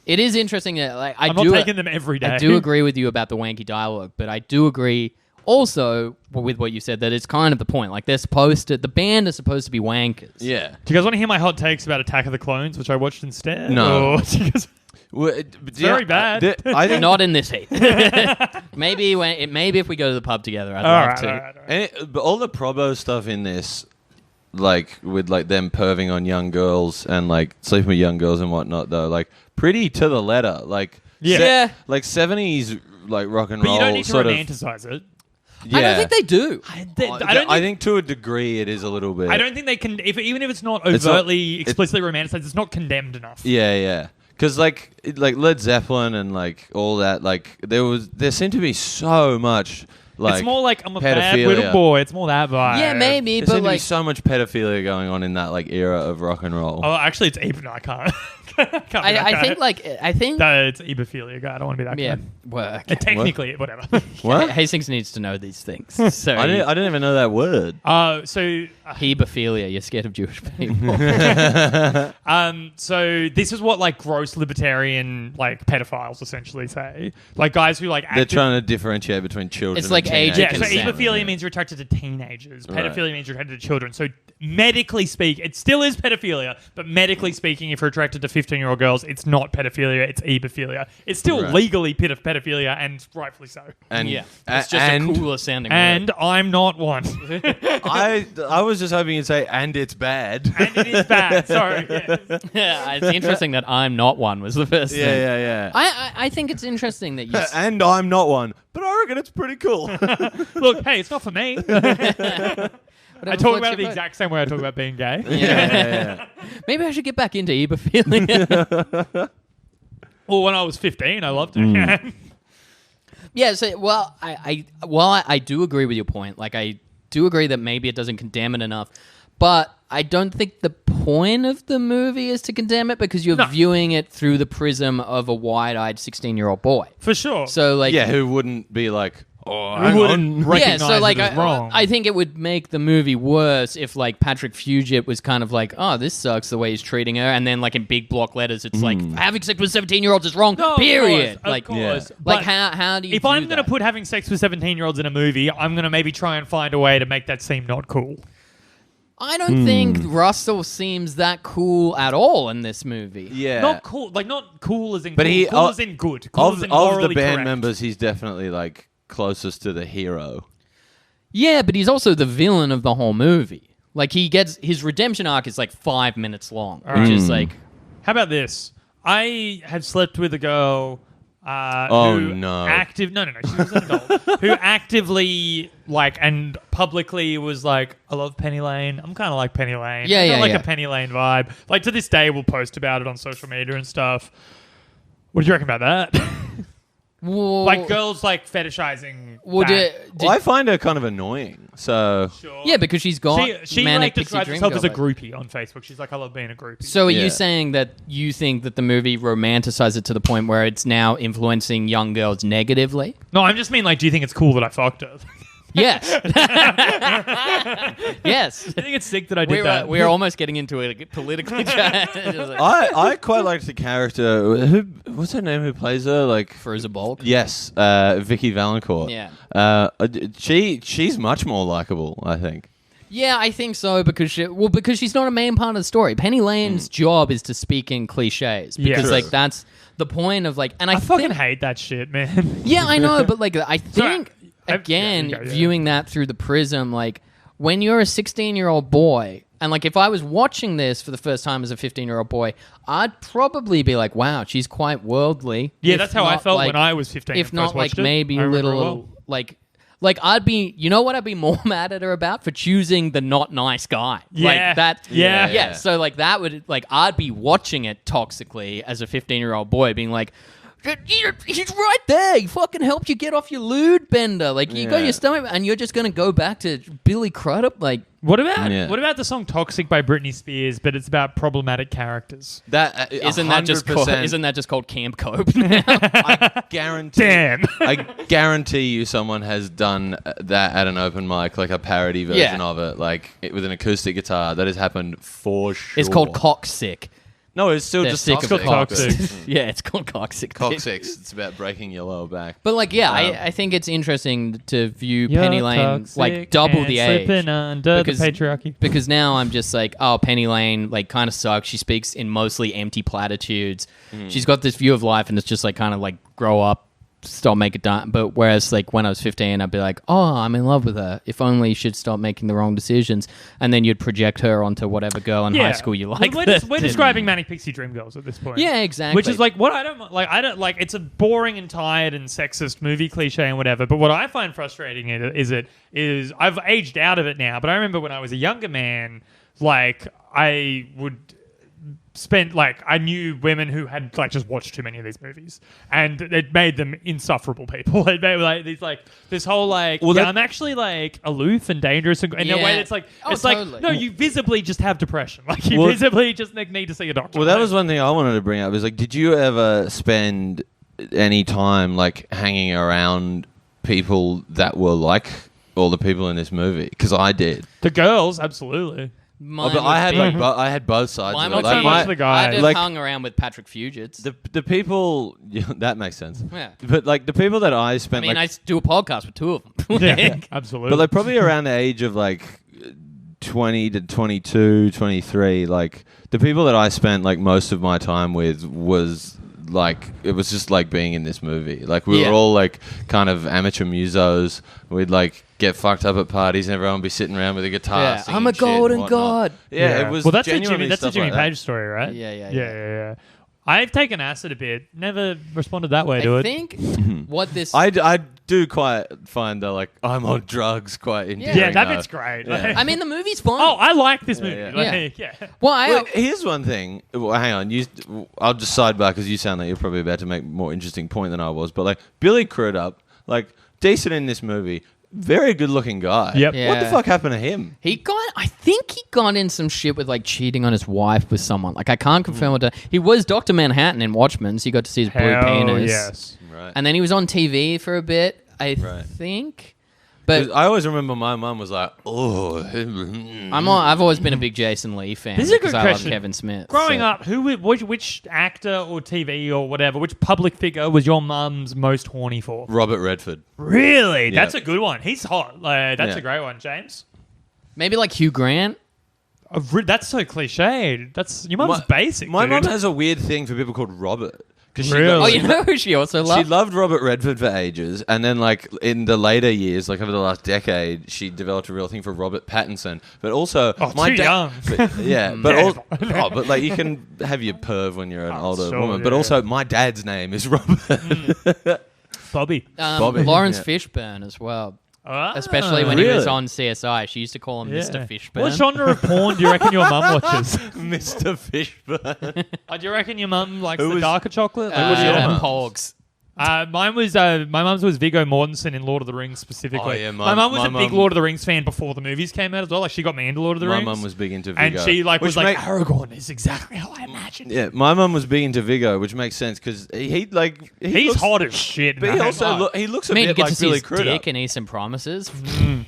Speaker 2: It is interesting that like
Speaker 4: I'm not taking them every day.
Speaker 2: I do agree with you about the wanky dialogue, but I do agree also with what you said that it's kind of the point. Like the band is supposed to be wankers.
Speaker 1: Yeah.
Speaker 4: Do you guys want to hear my hot takes about Attack of the Clones, which I watched instead?
Speaker 1: No.
Speaker 4: Or do you guys-
Speaker 1: Well,
Speaker 4: It's very bad.
Speaker 1: I think
Speaker 2: Not in this heat. maybe if we go to the pub together, I'd
Speaker 4: all
Speaker 2: love
Speaker 4: right,
Speaker 2: to.
Speaker 4: all right, all right.
Speaker 1: but all the probo stuff in this, like with like them perving on young girls and like sleeping with young girls and whatnot, though, like pretty to the letter. Like
Speaker 4: Yeah.
Speaker 2: Yeah.
Speaker 1: like 70s like rock and
Speaker 4: But
Speaker 1: roll.
Speaker 4: you don't need to
Speaker 1: sort
Speaker 4: romanticize it.
Speaker 1: Yeah.
Speaker 2: I don't think they do.
Speaker 1: I think to a degree it is a little bit.
Speaker 4: I don't think they can. Even if it's not overtly, explicitly romanticized, it's not condemned enough.
Speaker 1: Yeah. Because like Led Zeppelin and like all that, like there seemed to be so much. Like,
Speaker 4: it's more like I'm a
Speaker 1: pedophilia.
Speaker 4: bad little boy. It's more that vibe.
Speaker 2: Yeah, maybe,
Speaker 1: There
Speaker 2: but
Speaker 1: seemed to be
Speaker 2: like,
Speaker 1: so much pedophilia going on in that like era of rock and roll.
Speaker 4: Oh, actually, it's even. No, I can't.
Speaker 2: I think
Speaker 4: No, it's ebophilia guy. I don't want to be that
Speaker 2: yeah.
Speaker 4: guy.
Speaker 2: Well,
Speaker 4: Technically, whatever.
Speaker 1: What?
Speaker 2: Hastings needs to know these things. So
Speaker 1: I didn't even know that word.
Speaker 2: hebophilia. You're scared of Jewish people.
Speaker 4: So this is what like gross libertarian like pedophiles essentially say. Like guys who like
Speaker 1: They're trying to differentiate between children.
Speaker 2: It's like
Speaker 1: and
Speaker 2: age
Speaker 1: teenagers.
Speaker 4: Yeah, so
Speaker 2: consent.
Speaker 4: ebophilia means you're attracted to teenagers.
Speaker 1: Right.
Speaker 4: Pedophilia means you're attracted to children. So medically speaking, it still is pedophilia, but medically speaking, if you're attracted to 15-year-old girls, it's not pedophilia, it's ebophilia. It's still
Speaker 1: Right.
Speaker 4: legally pedophilia, and rightfully so.
Speaker 1: And
Speaker 2: Yeah, it's just a cooler sounding
Speaker 4: And
Speaker 2: word.
Speaker 4: I'm not one.
Speaker 1: I was just hoping you'd say, and it's bad.
Speaker 4: And it is bad. Sorry. Yes.
Speaker 2: Yeah, it's interesting that I'm not one was the first thing.
Speaker 1: yeah.
Speaker 2: I think it's interesting that you.
Speaker 1: And I'm not one, but I reckon it's pretty cool.
Speaker 4: Look, hey, it's not for me. I talk about it the exact same way I talk about being gay.
Speaker 2: Yeah. Maybe I should get back into ebophilia.
Speaker 4: Well, when I was 15, I loved it.
Speaker 2: Yeah, so I do agree with your point. Like I do agree that maybe it doesn't condemn it enough, but I don't think the point of the movie is to condemn it because you're viewing it through the prism of a wide-eyed 16-year-old boy.
Speaker 4: For sure.
Speaker 2: So like
Speaker 1: who wouldn't be like, oh,
Speaker 4: Who
Speaker 1: hang
Speaker 4: wouldn't
Speaker 1: on.
Speaker 4: recognize
Speaker 2: so like
Speaker 4: it as wrong.
Speaker 2: I think it would make the movie worse if like Patrick Fugit was kind of like, oh, this sucks the way he's treating her, and then like in big block letters it's like having sex with 17-year-olds is wrong.
Speaker 4: No,
Speaker 2: period.
Speaker 4: Of
Speaker 2: like,
Speaker 4: course.
Speaker 2: like
Speaker 4: But
Speaker 2: how do you?
Speaker 4: if
Speaker 2: do
Speaker 4: I'm going to
Speaker 2: that?
Speaker 4: put having sex with 17-year-olds in a movie, I'm going to maybe try and find a way to make that seem not cool.
Speaker 2: I don't think Russell seems that cool at all in this movie.
Speaker 1: Yeah.
Speaker 4: Not cool. Like, not cool as in
Speaker 1: But
Speaker 4: cool. Cool as in good. Cool as in
Speaker 1: of the
Speaker 4: morally
Speaker 1: band
Speaker 4: correct.
Speaker 1: members, he's definitely like closest to the hero.
Speaker 2: Yeah, but he's also the villain of the whole movie. Like he gets his redemption arc is like 5 minutes long, which is like
Speaker 4: How about this? I have slept with a girl
Speaker 1: Oh,
Speaker 4: who
Speaker 1: no.
Speaker 4: she was an adult who actively like and publicly was like, I love Penny Lane. I'm kind of like Penny Lane.
Speaker 2: Yeah,
Speaker 4: I got
Speaker 2: yeah,
Speaker 4: like
Speaker 2: yeah.
Speaker 4: a Penny Lane vibe. Like to this day, we'll post about it on social media and stuff. What do you reckon about that?
Speaker 2: well,
Speaker 4: Like girls like fetishizing.
Speaker 2: well,
Speaker 4: that.
Speaker 2: did-
Speaker 1: I find her kind of annoying. So
Speaker 4: Sure.
Speaker 2: yeah, because she's got
Speaker 4: She
Speaker 2: manic
Speaker 4: like
Speaker 2: pixie
Speaker 4: describes
Speaker 2: dream
Speaker 4: herself as a
Speaker 2: girl.
Speaker 4: groupie on Facebook. She's like, I love being a groupie.
Speaker 2: So are
Speaker 1: Yeah.
Speaker 2: you saying that you think that the movie romanticizes it to the point where it's now influencing young girls negatively?
Speaker 4: No, I just mean like, do you think it's cool that I fucked her?
Speaker 2: Yes. Yes.
Speaker 4: I think it's sick that I did that.
Speaker 2: We're almost getting into a politically just like,
Speaker 1: I quite liked the character. What's her name? Who plays her? Like
Speaker 2: Fruza Balk.
Speaker 1: yes, Vicky Valancourt.
Speaker 2: Yeah.
Speaker 1: She's much more likable, I think.
Speaker 2: Yeah, I think so because she's not a main part of the story. Penny Lane's job is to speak in cliches because
Speaker 4: Yeah.
Speaker 2: like that's the point of like, and I
Speaker 4: fucking
Speaker 2: think,
Speaker 4: hate that shit, man.
Speaker 2: yeah, I know, but like I think
Speaker 4: I-
Speaker 2: again,
Speaker 4: yeah, yeah.
Speaker 2: viewing that through the prism, like when you're a 16-year-old boy, and like if I was watching this for the first time as a 15-year-old boy, I'd probably be like, wow, she's quite worldly.
Speaker 4: Yeah,
Speaker 2: If
Speaker 4: that's how I
Speaker 2: not,
Speaker 4: felt
Speaker 2: like,
Speaker 4: when I was 15.
Speaker 2: if
Speaker 4: and
Speaker 2: not
Speaker 4: first
Speaker 2: like
Speaker 4: watched it.
Speaker 2: maybe
Speaker 4: I remember
Speaker 2: little
Speaker 4: it well.
Speaker 2: like I'd be, you know what I'd be more mad at her about for choosing the not nice guy.
Speaker 4: Yeah.
Speaker 2: Like that.
Speaker 4: Yeah.
Speaker 2: Yeah. So like that would like I'd be watching it toxically as a 15-year-old boy, being like, he's right there. He fucking helped you get off your lewd bender. Like you got
Speaker 1: Yeah.
Speaker 2: your stomach, and you're just gonna go back to Billy Crudup. Like
Speaker 4: What about
Speaker 1: Yeah.
Speaker 4: what about the song "Toxic" by Britney Spears? But it's about problematic characters.
Speaker 1: That
Speaker 2: isn't that just called Camp Cope?
Speaker 1: I guarantee.
Speaker 4: Damn.
Speaker 1: I guarantee you, someone has done that at an open mic, like a parody version
Speaker 2: Yeah.
Speaker 1: of it, like with an acoustic guitar. That has happened for sure.
Speaker 2: It's called Cock-Sick.
Speaker 1: No, it's still
Speaker 2: They're
Speaker 1: just
Speaker 2: sick
Speaker 1: toxic.
Speaker 2: of cock.
Speaker 4: Toxic.
Speaker 2: Yeah, it's called Cock-Sick.
Speaker 1: Cock-sick. It's about breaking your lower back.
Speaker 2: But like, yeah,
Speaker 1: Um,
Speaker 2: I think it's interesting to view Penny Lane like double the age.
Speaker 4: Slipping under
Speaker 2: Because-
Speaker 4: the patriarchy.
Speaker 2: Because now I'm just like, oh, Penny Lane, like, kind of sucks. She speaks in mostly empty platitudes. She's got this view of life, and it's just like kind of like grow up, stop making but whereas like when I was 15 I'd be like, oh, I'm in love with her, if only she'd stop making the wrong decisions, and then you'd project her onto whatever girl in high school you like.
Speaker 4: We're describing Manic Pixie Dream Girls at this point.
Speaker 2: Yeah, exactly.
Speaker 4: Which is like what I don't like. It's a boring and tired and sexist movie cliche and whatever, but what I find frustrating is I've aged out of it now, but I remember when I was a younger man, like I would spent like I knew women who had like just watched too many of these movies, and it made them insufferable people. It made like these like this whole like I'm actually like aloof and dangerous in a way that's like totally. Like no, you visibly just have depression. Like you visibly just need to see a doctor.
Speaker 1: Well, that was one thing I wanted to bring up. Is like, did you ever spend any time like hanging around people that were like all the people in this movie? Because I did.
Speaker 4: The girls, absolutely.
Speaker 1: But I had both sides.
Speaker 2: Mine
Speaker 1: of it.
Speaker 4: Not so much the guy.
Speaker 2: I just hung around with Patrick Fugits.
Speaker 1: The people that makes sense.
Speaker 2: Yeah.
Speaker 1: But like the people that I spent.
Speaker 2: I mean, I do a podcast with two of them.
Speaker 4: Yeah, absolutely.
Speaker 1: But like probably around the age of like 20 to 22, 23, like the people that I spent like most of my time with was like it was just like being in this movie. Like we were all like kind of amateur musos. We'd like get fucked up at parties and everyone would be sitting around with a guitar singing
Speaker 2: I'm a
Speaker 1: shit
Speaker 2: golden
Speaker 1: and
Speaker 2: god.
Speaker 1: Yeah, it was
Speaker 4: well, that's
Speaker 1: genuinely
Speaker 4: a Jimmy
Speaker 1: like
Speaker 4: Page story, right?
Speaker 2: Yeah.
Speaker 4: I've taken acid a bit. Never responded that way to it.
Speaker 2: I think what this...
Speaker 1: I do quite find that like I'm on drugs quite endearing.
Speaker 4: Yeah, that bit's great.
Speaker 1: Yeah.
Speaker 2: I mean, the movie's fun.
Speaker 4: Oh, I like this movie.
Speaker 1: Yeah.
Speaker 2: Well,
Speaker 1: here's one thing. Well, hang on. I'll just sidebar because you sound like you're probably about to make a more interesting point than I was. But like Billy Crudup, like decent in this movie. Very good looking guy.
Speaker 4: Yep.
Speaker 2: Yeah.
Speaker 1: What the fuck happened to him?
Speaker 2: I think he got in some shit with like cheating on his wife with someone. Like I can't confirm what he was Dr. Manhattan in Watchmen, so you got to see his blue penis.
Speaker 4: Yes.
Speaker 1: Right.
Speaker 2: And then he was on TV for a bit, I think. But
Speaker 1: I always remember my mum was like, "Oh."
Speaker 2: I've always been a big Jason Lee fan.
Speaker 4: This is a good
Speaker 2: because I love
Speaker 4: question.
Speaker 2: Kevin Smith.
Speaker 4: Growing up, which actor or TV or whatever, which public figure was your mum's most horny for?
Speaker 1: Robert Redford.
Speaker 4: Really?
Speaker 1: Yeah.
Speaker 4: That's a good one. He's hot. That's a great one, James.
Speaker 2: Maybe like Hugh Grant.
Speaker 4: That's so cliched. That's your mum's basic.
Speaker 1: My
Speaker 4: dude.
Speaker 1: mum has a weird thing for people called Robert.
Speaker 4: Really?
Speaker 2: Oh, you know who she also loved?
Speaker 1: She loved Robert Redford for ages, and then like in the later years, like over the last decade, she developed a real thing for Robert Pattinson. But also,
Speaker 4: too young.
Speaker 1: But like you can have your perv when you're an older woman. But also, my dad's name is Robert.
Speaker 4: Bobby.
Speaker 1: Bobby.
Speaker 2: Lawrence Fishburne as well. Especially when he was on CSI. She used to call him Mr. Fishburne.
Speaker 4: What genre of porn do you reckon your mum watches?
Speaker 1: Mr. Fishburne.
Speaker 4: Do you reckon your mum likes the darker chocolate? Like,
Speaker 1: what's your mum?
Speaker 2: Pogs.
Speaker 4: Mine was my mum's was Viggo Mortensen in Lord of the Rings specifically.
Speaker 1: Oh, yeah,
Speaker 4: my mum was a big Lord of the Rings fan before the movies came out as well. Like she got me into Lord of the Rings.
Speaker 1: My mum was big into Viggo,
Speaker 4: and she was like Aragorn is exactly how I imagined.
Speaker 1: Yeah, my mum was big into Viggo, which makes sense because he's
Speaker 4: looks hot as shit.
Speaker 1: But he looks a bit
Speaker 2: get
Speaker 1: like
Speaker 2: to see
Speaker 1: Billy
Speaker 2: his
Speaker 1: Crudup.
Speaker 2: dick in Eastern Promises.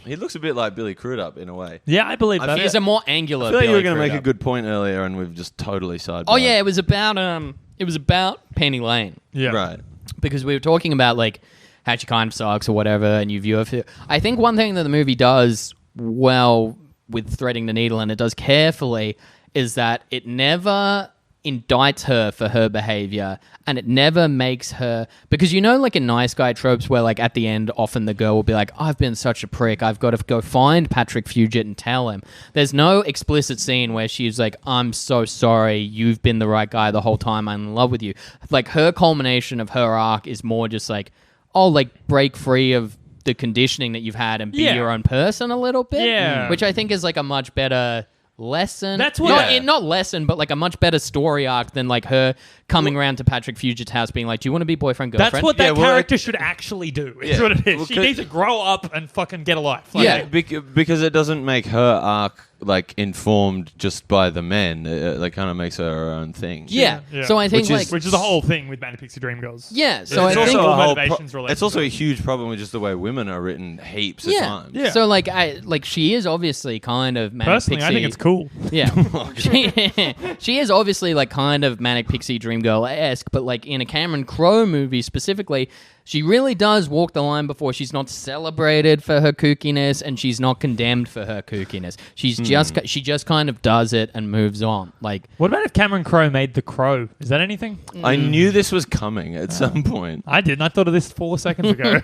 Speaker 1: He looks a bit like Billy Crudup in a way.
Speaker 4: Yeah, I believe that.
Speaker 2: He's a more angular.
Speaker 1: I feel like you were going to
Speaker 2: Crudup.
Speaker 1: make a good point earlier, and we've just totally sidebarred.
Speaker 2: Oh yeah, it was about Penny Lane.
Speaker 4: Yeah,
Speaker 1: right.
Speaker 2: Because we were talking about like how she kind of sucks or whatever, and you view her. I think one thing that the movie does well with threading the needle, and it does carefully, is that it never indicts her for her behavior, and it never makes her, because you know, like in nice guy tropes where like at the end often the girl will be like, I've been such a prick, I've got to go find Patrick Fugit and tell him. There's no explicit scene where she's like, I'm so sorry, you've been the right guy the whole time, I'm in love with you. Like her culmination of her arc is more just like, oh, like break free of the conditioning that you've had and be your own person a little bit.
Speaker 4: Yeah.
Speaker 2: Which I think is like a much better lesson.
Speaker 4: That's what
Speaker 2: not lesson, but like a much better story arc than like her coming around to Patrick Fugit's house being like, do you want to be boyfriend, girlfriend?
Speaker 4: That's what that character should actually do. It's what it is.
Speaker 1: Well,
Speaker 4: she needs to grow up and fucking get a life.
Speaker 1: Because it doesn't make her arc like informed just by the men. It like kind of makes her her own thing.
Speaker 2: Yeah. So I think
Speaker 4: which is the whole thing with Manic Pixie Dream Girls.
Speaker 2: Yeah. So
Speaker 1: it's
Speaker 2: I think
Speaker 1: also
Speaker 4: motivations related.
Speaker 1: it's also a huge problem with just the way women are written heaps of times.
Speaker 4: Yeah.
Speaker 2: So like she is obviously kind of Manic
Speaker 4: Personally,
Speaker 2: Pixie.
Speaker 4: I think it's cool.
Speaker 2: Yeah. she is obviously like kind of Manic Pixie Dream Girl-esque, but like in a Cameron Crowe movie specifically, She really does walk the line before. She's not celebrated for her kookiness, and she's not condemned for her kookiness. She just kind of does it and moves on. Like,
Speaker 4: what about if Cameron Crowe made The Crow? Is that anything?
Speaker 1: I knew this was coming at some point.
Speaker 4: I didn't. I thought of this 4 seconds ago.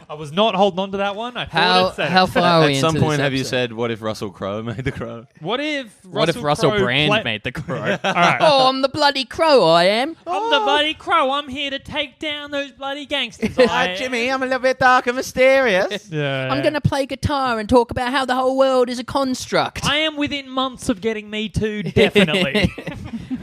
Speaker 4: I was not holding on to that one. I thought
Speaker 2: how far are we
Speaker 1: at some
Speaker 2: into
Speaker 1: point
Speaker 2: this
Speaker 1: have you
Speaker 2: episode?
Speaker 1: said, what if Russell Crowe made The Crow?
Speaker 4: What if
Speaker 2: Russell Brand made The Crow?
Speaker 4: All right.
Speaker 2: Oh, I'm the bloody crow, I am.
Speaker 4: I'm the bloody crow. I'm here to take down those bloody gangsters.
Speaker 1: Jimmy, I'm a little bit dark and mysterious.
Speaker 2: I'm going to play guitar and talk about how the whole world is a construct.
Speaker 4: I am within months of getting Me Too, definitely.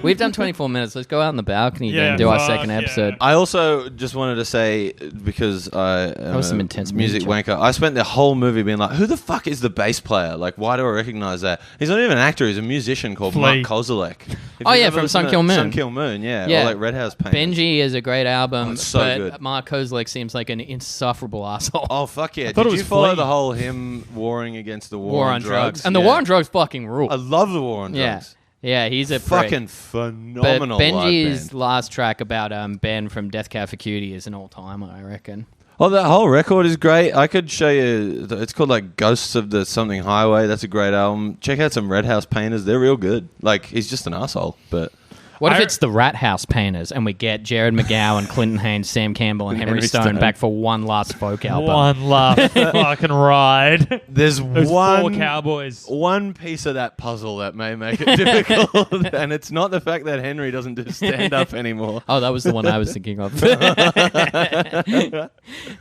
Speaker 2: We've done 24 minutes. Let's go out on the balcony and do our second episode.
Speaker 1: I also just wanted to say, because I am
Speaker 2: was some intense
Speaker 1: music wanker, I spent the whole movie being like, who the fuck is the bass player? Like, why do I recognize that? He's not even an actor. He's a musician called Mark Kozelek.
Speaker 2: Oh, yeah, from Sun Kill Moon.
Speaker 1: Sun Kill Moon, yeah.
Speaker 2: Yeah.
Speaker 1: Or like Red House Painters.
Speaker 2: Benji is a great album,
Speaker 1: so
Speaker 2: but
Speaker 1: good.
Speaker 2: Mark Kozelek seems like an insufferable asshole.
Speaker 1: Oh, fuck yeah.
Speaker 4: thought
Speaker 1: Did
Speaker 4: it was
Speaker 1: you follow
Speaker 4: Flea.
Speaker 1: the whole him warring against the war on drugs?
Speaker 2: And the war on drugs fucking rule.
Speaker 1: I love the war on drugs.
Speaker 2: Yeah, he's a
Speaker 1: fucking
Speaker 2: prick.
Speaker 1: phenomenal.
Speaker 2: But Benji's
Speaker 1: live band.
Speaker 2: last track about Ben from Death Cab for Cutie is an all-timer, I reckon.
Speaker 1: Oh, that whole record is great. I could show you. It's called like Ghosts of the Something Highway. That's a great album. Check out some Red House Painters. They're real good. Like, he's just an asshole, but...
Speaker 2: What if it's the Rat House Painters and we get Jared McGowan, Clinton Haynes, Sam Campbell, and Henry Stone back for one last folk album?
Speaker 4: One last fucking ride.
Speaker 1: There's
Speaker 4: Those
Speaker 1: one
Speaker 4: 4 cowboys.
Speaker 1: One piece of that puzzle that may make it difficult, and it's not the fact that Henry doesn't do stand-up anymore.
Speaker 2: Oh, that was the one I was thinking of.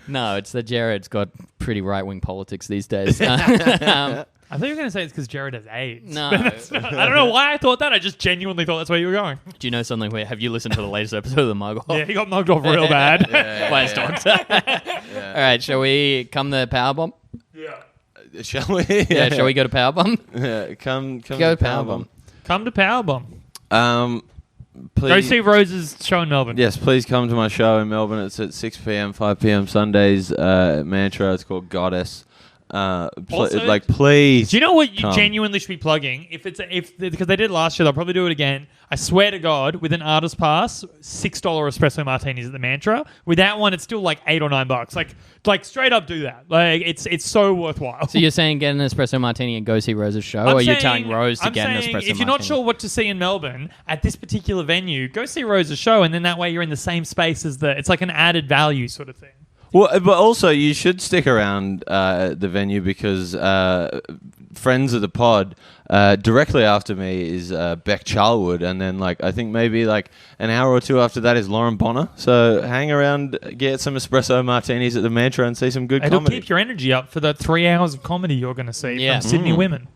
Speaker 2: No, it's that Jared's got pretty right-wing politics these days.
Speaker 4: I thought you were going to say it's because Jared has AIDS.
Speaker 2: No.
Speaker 4: I don't know why I thought that. I just genuinely thought that's where you were going.
Speaker 2: Do you know something? Have you listened to the latest episode of The Mug Off?
Speaker 4: Yeah, he got mugged off real bad.
Speaker 2: By his dogs. All right, shall we come to Powerbomb?
Speaker 4: Yeah.
Speaker 1: Shall we?
Speaker 2: Yeah, shall we go to Powerbomb?
Speaker 1: Yeah, come
Speaker 2: Go
Speaker 1: to
Speaker 2: Powerbomb.
Speaker 4: Come to Powerbomb.
Speaker 1: Please,
Speaker 4: Go see Rose's show in Melbourne.
Speaker 1: Yes, please come to my show in Melbourne. It's at 6 p.m., 5 p.m. Sundays. Mantra. It's called Goddess.
Speaker 4: Also,
Speaker 1: please.
Speaker 4: Do you know what you
Speaker 1: come.
Speaker 4: genuinely should be plugging? Because they did it last year, they'll probably do it again. I swear to God, with an artist pass, $6 espresso martinis at the Mantra. With that one, it's still like $8 or $9. Like straight up, do that. Like it's so worthwhile.
Speaker 2: So you're saying get an espresso martini and go see Rose's show, or you're telling Rose to get an espresso martini?
Speaker 4: If you're not sure what to see in Melbourne at this particular venue, go see Rose's show, and then that way you're in the same space as it's like an added value sort of thing.
Speaker 1: Well, but also you should stick around the venue because friends of the pod directly after me is Beck Charlwood, and then I think maybe an hour or two after that is Lauren Bonner. So hang around, get some espresso martinis at the Mantra, and see some good
Speaker 4: It'll
Speaker 1: comedy.
Speaker 4: keep your energy up for the 3 hours of comedy you're going to see from Sydney women.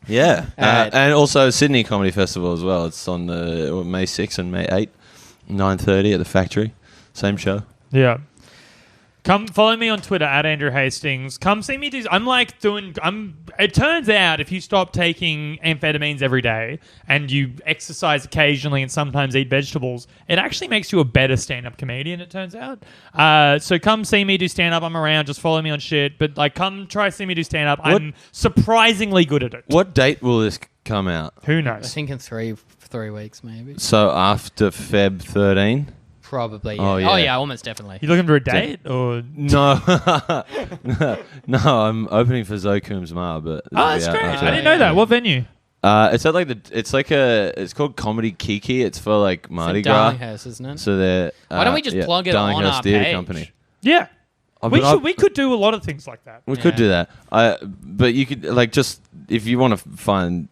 Speaker 1: Yeah,
Speaker 2: Right.
Speaker 1: and also Sydney Comedy Festival as well. It's on May 6th and May 8th, 9:30 at the Factory. Same show.
Speaker 4: Yeah. Come follow me on Twitter at Andrew Hastings. Come see me do. It turns out if you stop taking amphetamines every day and you exercise occasionally and sometimes eat vegetables, it actually makes you a better stand-up comedian. It turns out. So come see me do stand-up. I'm around. Just follow me on shit. But come try see me do stand-up. I'm surprisingly good at it.
Speaker 1: What date will this come out?
Speaker 4: Who
Speaker 2: I
Speaker 4: knows?
Speaker 2: think in three weeks, maybe.
Speaker 1: So after Feb 13.
Speaker 2: Probably. Yeah.
Speaker 1: Oh, yeah.
Speaker 2: Almost definitely.
Speaker 4: You looking for a date or?
Speaker 1: No, no, I'm opening for Zoe Coombs Ma, but
Speaker 4: Oh, that's great. I didn't know that. What venue?
Speaker 1: it's at it's called Comedy Kiki. It's for Mardi
Speaker 2: It's in
Speaker 1: Gras.
Speaker 2: Darlinghurst, isn't it?
Speaker 1: So they're
Speaker 2: Why don't we just plug it on
Speaker 1: Darlinghurst
Speaker 2: our
Speaker 1: Theatre
Speaker 2: page?
Speaker 1: Company.
Speaker 4: Yeah.
Speaker 1: Oh,
Speaker 4: We
Speaker 1: but
Speaker 4: we could do a lot of things like that.
Speaker 1: we could do that. But you could just if you want to find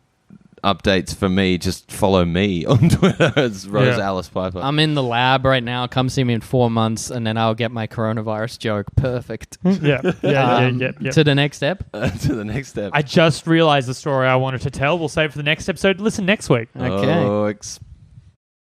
Speaker 1: updates for me, just follow me on Twitter. It's Rose Alice Piper.
Speaker 2: I'm in the lab right now. Come see me in 4 months, and then I'll get my coronavirus joke. Perfect.
Speaker 4: Yeah.
Speaker 2: To the next step.
Speaker 1: To the next step.
Speaker 4: I just realized the story I wanted to tell. We'll save it for the next episode. Listen next week.
Speaker 2: Okay.
Speaker 1: Oh,